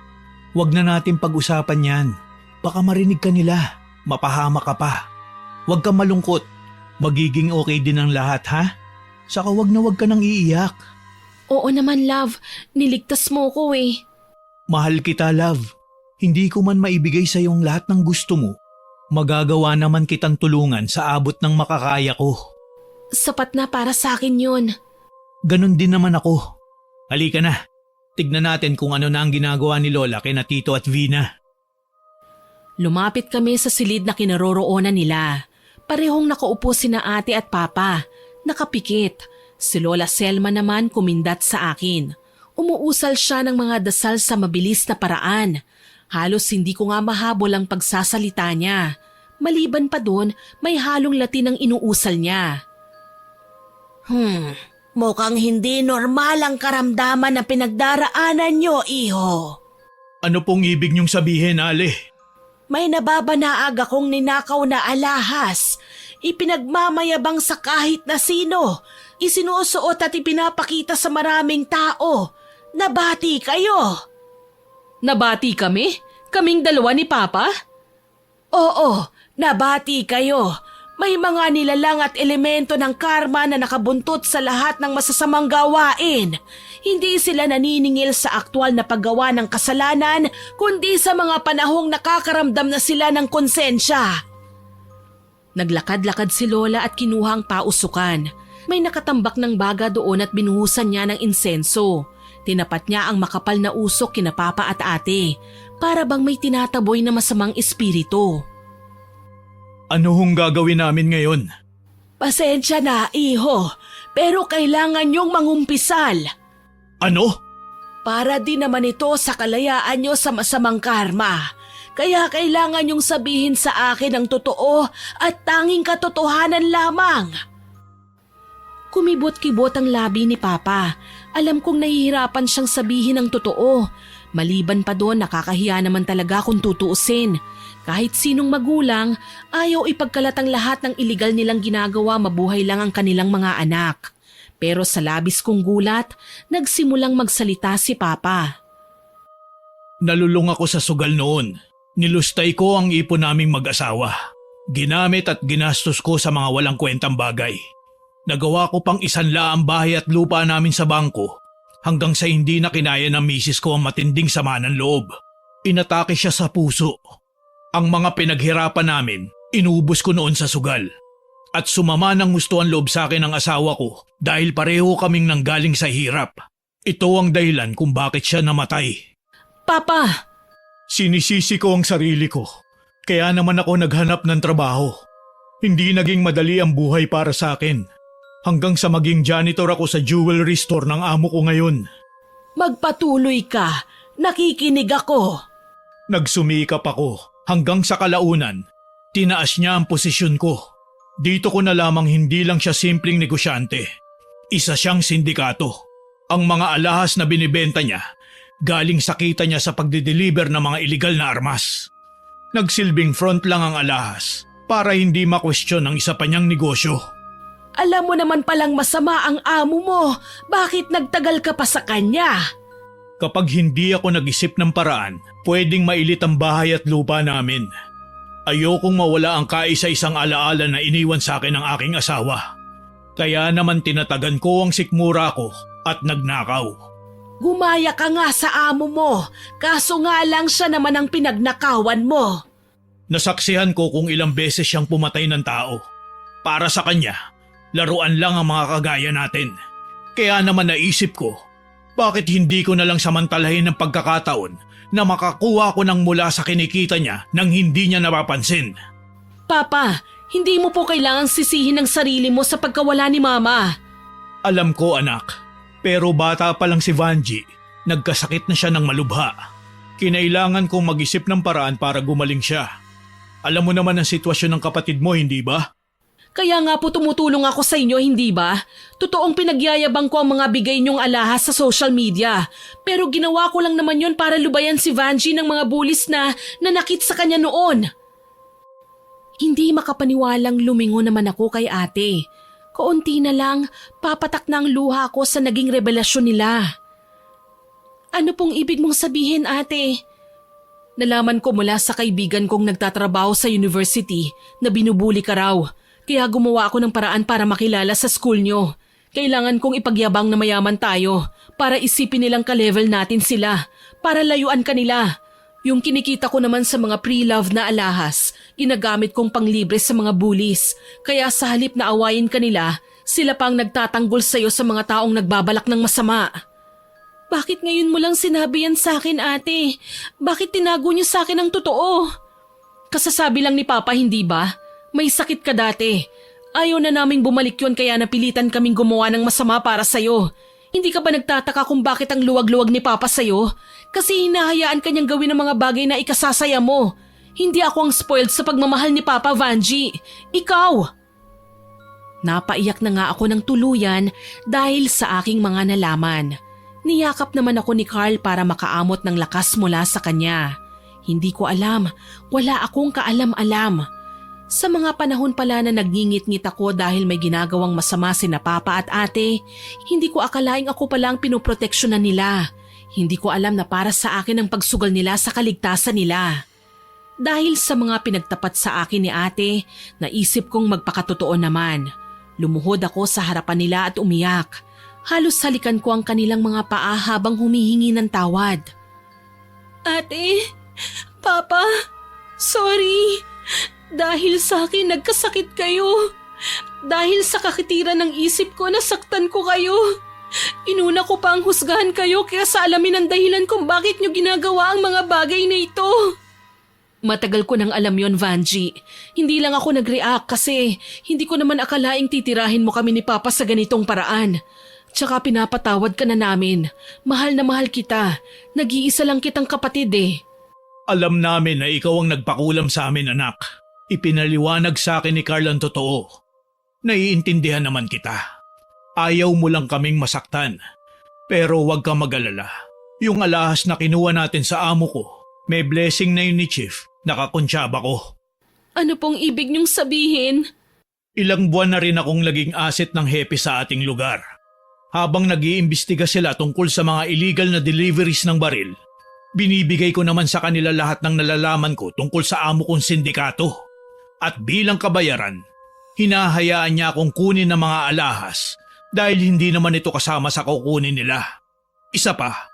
Huwag na natin pag-usapan yan. Baka marinig ka nila. Mapahama ka pa. Huwag kang malungkot. Magiging okay din ang lahat, ha? Saka huwag ka nang iiyak. Oo naman, love. Niligtas mo ko eh. Mahal kita, love. Hindi ko man maibigay sa iyong lahat ng gusto mo. Magagawa naman kitang tulungan sa abot ng makakaya ko. Sapat na para sa akin yun. Ganon din naman ako. Halika na. Tignan natin kung ano na ang ginagawa ni Lola kina Tito at Vina. Lumapit kami sa silid na kinaroroonan nila. Parehong nakaupo sina ate at papa. Nakapikit. Si Lola Selma naman kumindat sa akin. Umuusal siya ng mga dasal sa mabilis na paraan. Halos hindi ko nga mahabol ang pagsasalita niya. Maliban pa doon, may halong Latin ang inuusal niya. Mukhang hindi normal ang karamdaman na pinagdaraanan nyo, iho. Ano pong ibig niyong sabihin, Ale? May nababanaag akong ninakaw na alahas. Ipinagmamayabang sa kahit na sino. Isinusuot at ipinapakita sa maraming tao. Nabati kayo. Nabati kami? Kaming dalawa ni Papa? Oo, nabati kayo. May mga nilalang at elemento ng karma na nakabuntot sa lahat ng masasamang gawain. Hindi sila naniningil sa aktwal na paggawa ng kasalanan, kundi sa mga panahong nakakaramdam na sila ng konsensya. Naglakad-lakad si Lola at kinuha ang pausukan. May nakatambak ng baga doon at binuhusan niya ng insenso. Tinapat niya ang makapal na usok kina Papa at ate, para bang may tinataboy na masamang espiritu. Ano hong gagawin namin ngayon? Pasensya na, iho, pero kailangan niyong mangumpisal. Ano? Para din naman ito sa kalayaan niyo sa masamang karma. Kaya kailangan niyong sabihin sa akin ang totoo at tanging katotohanan lamang. Kumibot-kibot ang labi ni Papa. Alam kong nahihirapan siyang sabihin ang totoo. Maliban pa doon, nakakahiya naman talaga kung tutuusin. Kahit sinong magulang, ayaw ipagkalat ang lahat ng iligal nilang ginagawa, mabuhay lang ang kanilang mga anak. Pero sa labis kong gulat, nagsimulang magsalita si Papa. Nalulung ako sa sugal noon. Nilustay ko ang ipon naming mag-asawa. Ginamit at ginastos ko sa mga walang kwentang bagay. Nagawa ko pang isanla ang bahay at lupa namin sa bangko hanggang sa hindi na kinaya ng misis ko ang matinding sama ng loob. Inatake siya sa puso. Ang mga pinaghirapan namin, inubos ko noon sa sugal. At sumama ng gusto ang loob sa akin ng asawa ko dahil pareho kaming nanggaling sa hirap. Ito ang dahilan kung bakit siya namatay. Papa! Sinisisi ko ang sarili ko. Kaya naman ako naghanap ng trabaho. Hindi naging madali ang buhay para sa akin. Hanggang sa maging janitor ako sa jewelry store ng amo ko ngayon. Magpatuloy ka. Nakikinig ako. Nagsumikap ako hanggang sa kalaunan. Tinaas niya ang posisyon ko. Dito ko na lamang hindi lang siya simpleng negosyante. Isa siyang sindikato. Ang mga alahas na binibenta niya, galing sa kita niya sa pagdideliver ng mga iligal na armas. Nagsilbing front lang ang alahas para hindi makwestiyon ang isa pa niyang negosyo. Alam mo naman palang masama ang amo mo. Bakit nagtagal ka pa sa kanya? Kapag hindi ako nag-isip ng paraan, pwedeng mailit ang bahay at lupa namin. Ayokong mawala ang kaisa-isang alaala na iniwan sa akin ng aking asawa. Kaya naman tinatagan ko ang sikmura ko at nagnakaw. Gumaya ka nga sa amo mo. Kaso nga lang siya naman ang pinagnakawan mo. Nasaksihan ko kung ilang beses siyang pumatay ng tao. Para sa kanya, laruan lang ang mga kagaya natin. Kaya naman naisip ko, bakit hindi ko na lang samantalahin ng pagkakataon na makakuha ko ng mula sa kinikita niya nang hindi niya napapansin. Papa, hindi mo po kailangang sisihin ang sarili mo sa pagkawala ni Mama. Alam ko anak, pero bata pa lang si Vanji, nagkasakit na siya ng malubha. Kinailangan kong mag-isip ng paraan para gumaling siya. Alam mo naman ang sitwasyon ng kapatid mo, hindi ba? Kaya nga po tumutulong ako sa inyo, hindi ba? Totoong pinagyayabang ko ang mga bigay niyong alahas sa social media. Pero ginawa ko lang naman yon para lubayan si Vanji ng mga bullies na nanakit sa kanya noon. Hindi makapaniwalang lumingon naman ako kay ate. Kaunti na lang, papatak na ang luha ko sa naging revelasyon nila. Ano pong ibig mong sabihin, ate? Nalaman ko mula sa kaibigan kong nagtatrabaho sa university na binubuli ka raw. Kaya gumawa ako ng paraan para makilala sa school nyo. Kailangan kong ipagyabang na mayaman tayo para isipin nilang ka-level natin sila, para layuan kanila. Yung kinikita ko naman sa mga pre-love na alahas, ginagamit kong panglibre sa mga bullies. Kaya sa halip na awayin kanila, sila pang nagtatanggol sa'yo sa mga taong nagbabalak ng masama. Bakit ngayon mo lang sinabi yan sa akin, ate? Bakit tinago niyo sa akin ang totoo? Kasasabi lang ni Papa, hindi ba? May sakit ka dati. Ayaw na naming bumalik yun kaya napilitan kaming gumawa ng masama para sa'yo. Hindi ka ba nagtataka kung bakit ang luwag-luwag ni Papa sa'yo? Kasi hinahayaan kanyang gawin ang mga bagay na ikasasaya mo. Hindi ako ang spoiled sa pagmamahal ni Papa, Vanji. Ikaw! Napaiyak na nga ako ng tuluyan dahil sa aking mga nalaman. Niyakap naman ako ni Carl para makaamot ng lakas mula sa kanya. Hindi ko alam, wala akong kaalam-alam. Sa mga panahon pala na nagngingit-ngit ako dahil may ginagawang masama sina Papa at ate, hindi ko akalaing ako pala ang pinoproteksyonan nila. Hindi ko alam na para sa akin ang pagsugal nila sa kaligtasan nila. Dahil sa mga pinagtapat sa akin ni ate, naisip kong magpakatotoo naman. Lumuhod ako sa harapan nila at umiyak. Halos halikan ko ang kanilang mga paa habang humihingi ng tawad. Ate, Papa, sorry. Dahil sa akin nagkasakit kayo. Dahil sa kakitiran ng isip ko nasaktan ko kayo. Inuna ko pa ang husgahan kayo kaya sa alamin ang dahilan kung bakit nyo ginagawa ang mga bagay na ito. Matagal ko nang alam yon, Vanji. Hindi lang ako nag-react kasi hindi ko naman akalaing titirahin mo kami ni Papa sa ganitong paraan. Tsaka pinapatawad ka na namin. Mahal na mahal kita. Nag-iisa lang kitang kapatid eh. Alam namin na ikaw ang nagpakulam sa amin, anak. Ipinaliwanag sa akin ni Carl ang totoo. Naiintindihan naman kita. Ayaw mo lang kaming masaktan. Pero huwag kang mag-alala. Yung alahas na kinuha natin sa amo ko, may blessing na yun ni Chief, nakakonsyaba ko. Ano pong ibig niyong sabihin? Ilang buwan na rin akong naging asset ng hepe sa ating lugar. Habang nag-iimbestiga sila tungkol sa mga illegal na deliveries ng baril, binibigay ko naman sa kanila lahat ng nalalaman ko tungkol sa amo kong sindikato. At bilang kabayaran, hinahayaan niya akong kunin ng mga alahas dahil hindi naman ito kasama sa kukunin nila. Isa pa,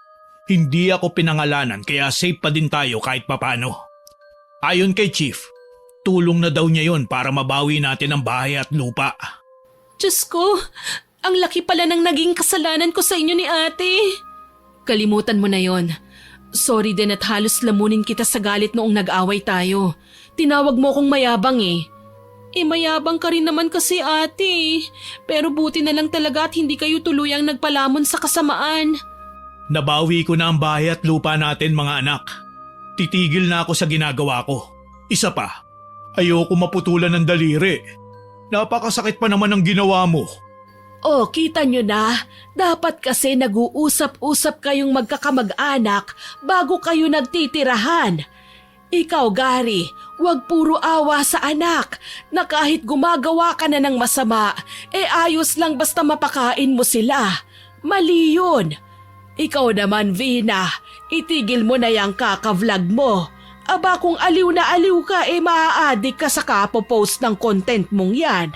hindi ako pinangalanan kaya safe pa din tayo kahit papano. Ayon kay Chief, tulong na daw niya yon para mabawi natin ang bahay at lupa. Diyos ko, ang laki pala ng naging kasalanan ko sa inyo ni ate. Kalimutan mo na yon. Sorry din at halos lamunin kita sa galit noong nag-away tayo. Tinawag mo akong mayabang eh. Mayabang ka rin naman kasi ate. Pero buti na lang talaga at hindi kayo tuluyang nagpalamon sa kasamaan. Nabawi ko na ang bahay at lupa natin, mga anak. Titigil na ako sa ginagawa ko. Isa pa, ayoko maputulan ng daliri. Napakasakit pa naman ang ginawa mo. Oh, kita nyo na. Dapat kasi nag-uusap-usap kayong magkakamag-anak bago kayo nagtitirahan. Ikaw, Gary, huwag puro awa sa anak na kahit gumagawa ka na ng masama, ayos lang basta mapakain mo sila. Mali yun. Ikaw naman, Vina, itigil mo na yung kaka-vlog mo. Aba kung aliw na aliw ka, maa-addict ka sa kapopost ng content mong yan.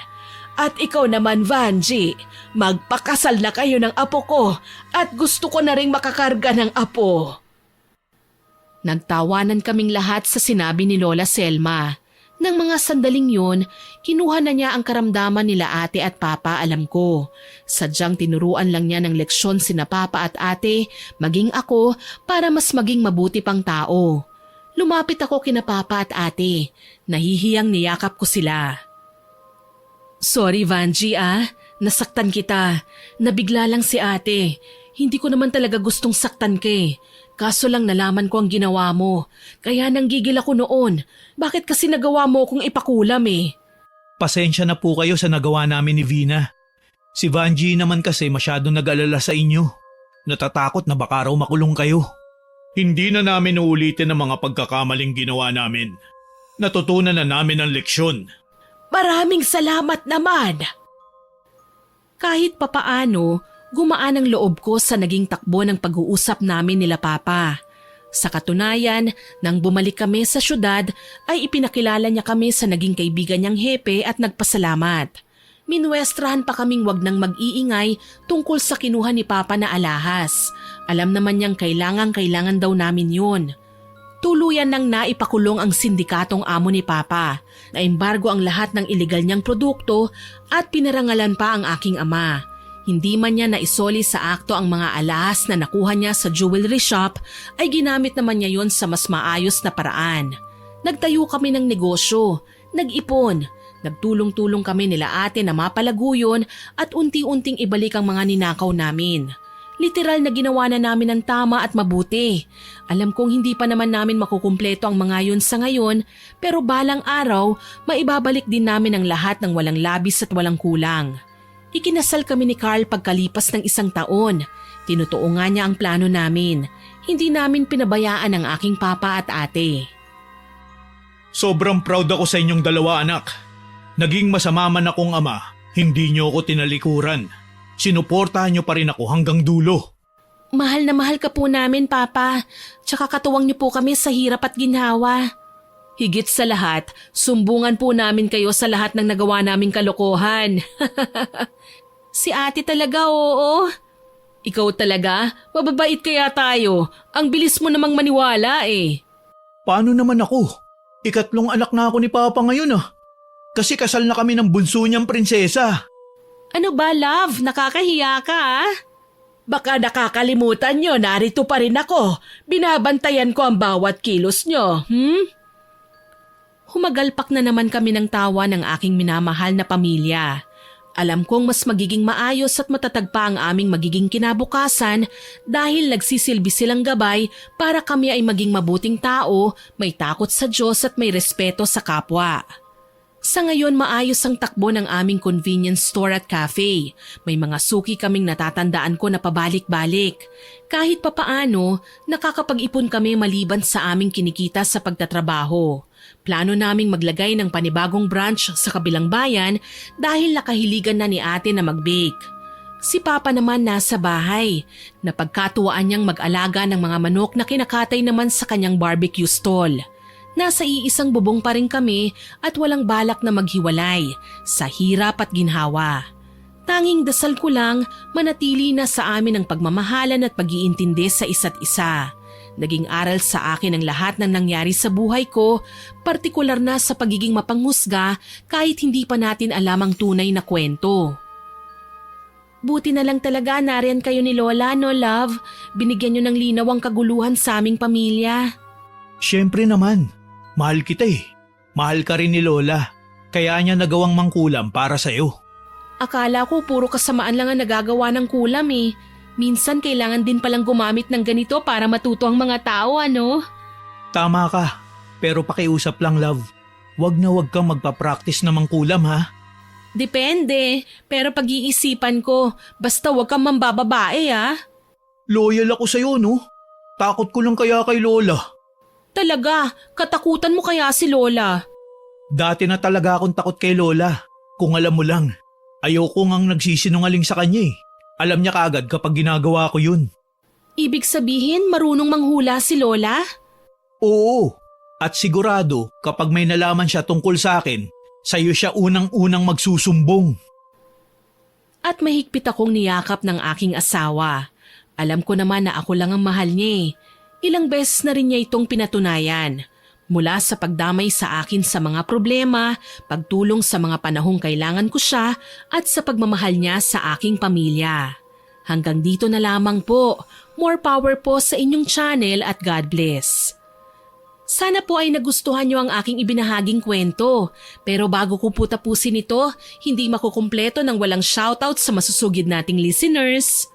At ikaw naman, Vanji, magpakasal na kayo ng apo ko at gusto ko na ring makakarga ng apo. Nagtawanan kaming lahat sa sinabi ni Lola Selma. Nang mga sandaling yun, kinuha na niya ang karamdaman nila ate at papa, alam ko. Sadyang tinuruan lang niya ng leksyon sina papa at ate, maging ako, para mas maging mabuti pang tao. Lumapit ako kina papa at ate. Nahihiyang niyakap ko sila. Sorry, Vanji, nasaktan kita. Nabigla lang si ate. Hindi ko naman talaga gustong saktan ka eh. Kaso lang nalaman ko ang ginawa mo. Kaya nanggigil ako noon. Bakit kasi nagawa mo akong ipakulam eh? Pasensya na po kayo sa nagawa namin ni Vina. Si Vanji naman kasi masyado nag-alala sa inyo. Natatakot na baka raw makulong kayo. Hindi na namin uulitin ang mga pagkakamaling ginawa namin. Natutunan na namin ang leksyon. Maraming salamat naman. Kahit papaano, gumaan ang loob ko sa naging takbo ng pag-uusap namin nila Papa. Sa katunayan, nang bumalik kami sa syudad ay ipinakilala niya kami sa naging kaibigan niyang hepe at nagpasalamat. Minwestrahan pa kaming wag nang mag-iingay tungkol sa kinuha ni Papa na alahas. Alam naman niyang kailangan daw namin yun. Tuluyan nang naipakulong ang sindikatong amo ni Papa. Naembargo ang lahat ng iligal niyang produkto at pinarangalan pa ang aking ama. Hindi man niya naisoli sa akto ang mga alahas na nakuha niya sa jewelry shop ay ginamit naman niya yon sa mas maayos na paraan. Nagtayo kami ng negosyo, nag-ipon, nagtulong-tulong kami nila ate na mapalaguyon at unti-unting ibalik ang mga ninakaw namin. Literal na ginawa na namin ang tama at mabuti. Alam kong hindi pa naman namin makukumpleto ang mga yun sa ngayon, pero balang araw, maibabalik din namin ang lahat ng walang labis at walang kulang. Ikinasal kami ni Carl pagkalipas ng 1 taon. Tinutuo nga niya ang plano namin. Hindi namin pinabayaan ang aking papa at ate. Sobrang proud ako sa inyong dalawa anak. Naging masama man akong ama, hindi niyo ako tinalikuran. Sinuportahan niyo pa rin ako hanggang dulo. Mahal na mahal ka po namin, Papa. Tsaka katuwang niyo po kami sa hirap at ginhawa. Higit sa lahat, sumbungan po namin kayo sa lahat ng nagawa naming kalokohan. Si ate talaga, oo. Ikaw talaga? Mababait kaya tayo. Ang bilis mo namang maniwala eh. Paano naman ako? 3 anak na ako ni Papa ngayon ah. Kasi kasal na kami ng bunso niyang prinsesa. Ano ba, love? Nakakahiya ka ah? Baka nakakalimutan nyo, narito pa rin ako. Binabantayan ko ang bawat kilos nyo, Humagalpak na naman kami ng tawa ng aking minamahal na pamilya. Alam kong mas magiging maayos at matatag pa ang aming magiging kinabukasan dahil nagsisilbi silang gabay para kami ay maging mabuting tao, may takot sa Diyos at may respeto sa kapwa. Sa ngayon maayos ang takbo ng aming convenience store at cafe. May mga suki kaming natatandaan ko na pabalik-balik. Kahit papaano, nakakapag-ipon kami maliban sa aming kinikita sa pagtatrabaho. Plano naming maglagay ng panibagong branch sa kabilang bayan dahil nakahiligan na ni ate na mag-bake. Si Papa naman nasa bahay. Napagkatuwaan niyang mag-alaga ng mga manok na kinakatay naman sa kanyang barbecue stall. Nasa iisang bubong pa rin kami at walang balak na maghiwalay sa hirap at ginhawa. Tanging dasal ko lang manatili na sa amin ang pagmamahalan at pag-iintindi sa isa't isa. Naging aral sa akin ang lahat ng nangyari sa buhay ko, partikular na sa pagiging mapanghusga kahit hindi pa natin alam ang tunay na kwento. Buti na lang talaga nariyan kayo ni Lola, no love? Binigyan niyo ng linaw ang kaguluhan sa aming pamilya. Siyempre naman. Mahal kita eh. Mahal ka rin ni Lola. Kaya niya nagawang mangkulam para sa'yo. Akala ko puro kasamaan lang ang nagagawa ng kulam eh. Minsan kailangan din palang gumamit ng ganito para matuto ang mga tao, ano? Tama ka. Pero pakiusap lang, love. Wag na wag kang magpa-practice na mangkulam ha. Depende. Pero pag-iisipan ko, basta wag kang mambababae ah. Loyal ako sa'yo no. Takot ko lang kaya kay Lola. Talaga, katakutan mo kaya si Lola? Dati na talaga akong takot kay Lola. Kung alam mo lang, ayoko ngang nagsisinungaling sa kanya eh. Alam niya kaagad kapag ginagawa ko yun. Ibig sabihin marunong manghula si Lola? Oo, at sigurado kapag may nalaman siya tungkol sa akin, sa'yo siya unang-unang magsusumbong. At mahigpit akong niyakap ng aking asawa. Alam ko naman na ako lang ang mahal niya eh. Ilang beses na rin niya itong pinatunayan. Mula sa pagdamay sa akin sa mga problema, pagtulong sa mga panahong kailangan ko siya, at sa pagmamahal niya sa aking pamilya. Hanggang dito na lamang po. More power po sa inyong channel at God bless. Sana po ay nagustuhan niyo ang aking ibinahaging kwento. Pero bago ko po tapusin ito, hindi makukumpleto ng walang shoutout sa masusugid nating listeners.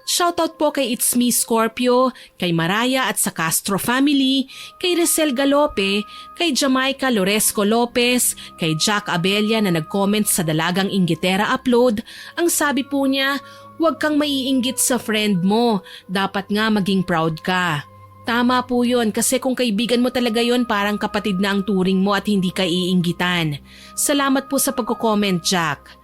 Shoutout po kay It's Me Scorpio, kay Maraya at sa Castro family, kay Resel Galope, kay Jamaica Loresco Lopez, kay Jack Abella na nag-comment sa Dalagang Inggitera upload. Ang sabi po niya, huwag kang maiinggit sa friend mo, dapat nga maging proud ka. Tama po yun kasi kung kaibigan mo talaga yon parang kapatid na ang turing mo at hindi ka iinggitan. Salamat po sa pagko-comment, Jack.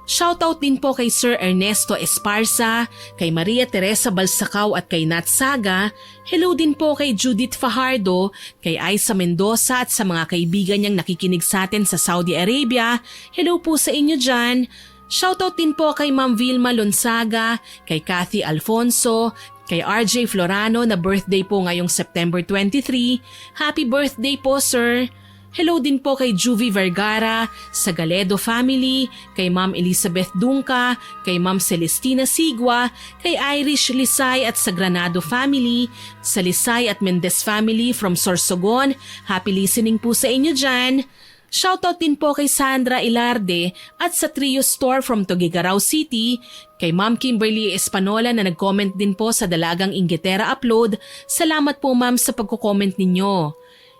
Shoutout din po kay Sir Ernesto Esparza, kay Maria Teresa Balsacao at kay Nat Saga. Hello din po kay Judith Fajardo, kay Aiza Mendoza at sa mga kaibigan niyang nakikinig sa atin sa Saudi Arabia. Hello po sa inyo dyan. Shoutout din po kay Ma'am Vilma Lonsaga, kay Kathy Alfonso, kay RJ Florano na birthday po ngayong September 23. Happy birthday po, sir! Hello din po kay Juvie Vergara, sa Galedo family, kay Ma'am Elizabeth Dunca, kay Ma'am Celestina Sigua, kay Irish Lisay at sa Granado family, sa Lisay at Mendez family from Sorsogon. Happy listening po sa inyo dyan. Shoutout din po kay Sandra Ilarde at sa Trio Store from Tuguegarao City, kay Ma'am Kimberly Espanola na nag-comment din po sa Dalagang Inggitera upload. Salamat po ma'am sa pagko-comment ninyo.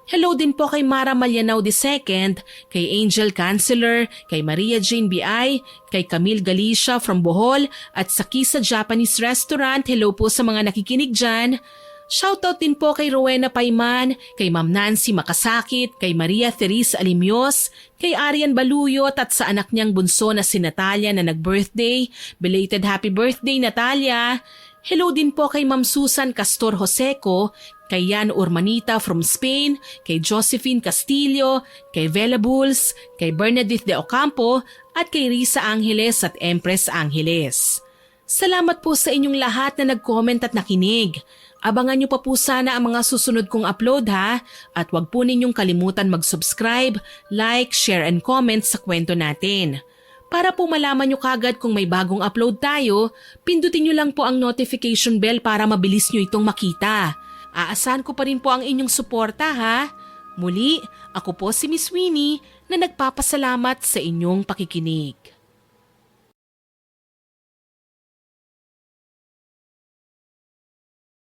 Hello din po kay Mara Malyanao II, kay Angel Canceller, kay Maria Jane B.I., kay Camille Galicia from Bohol at sa Kisa Japanese Restaurant. Hello po sa mga nakikinig dyan. Shoutout din po kay Rowena Payman, kay Ma'am Nancy Makasakit, kay Maria Therese Alimios, kay Arian Baluyot at sa anak niyang bunso na si Natalia na nag-birthday. Belated happy birthday, Natalia! Hello din po kay Ma'am Susan Castor Joseco, kay Yan Urmanita from Spain, kay Josephine Castillo, kay Vela Bulls, kay Bernadette de Ocampo at kay Risa Angeles at Empress Angeles. Salamat po sa inyong lahat na nag-comment at nakinig. Abangan niyo pa po sana ang mga susunod kong upload ha, at huwag po ninyong kalimutan mag-subscribe, like, share and comment sa kwento natin. Para po malaman nyo kagad kung may bagong upload tayo, pindutin nyo lang po ang notification bell para mabilis nyo itong makita. Aasahan ko pa rin po ang inyong suporta ha. Muli, ako po si Miss Winnie na nagpapasalamat sa inyong pakikinig.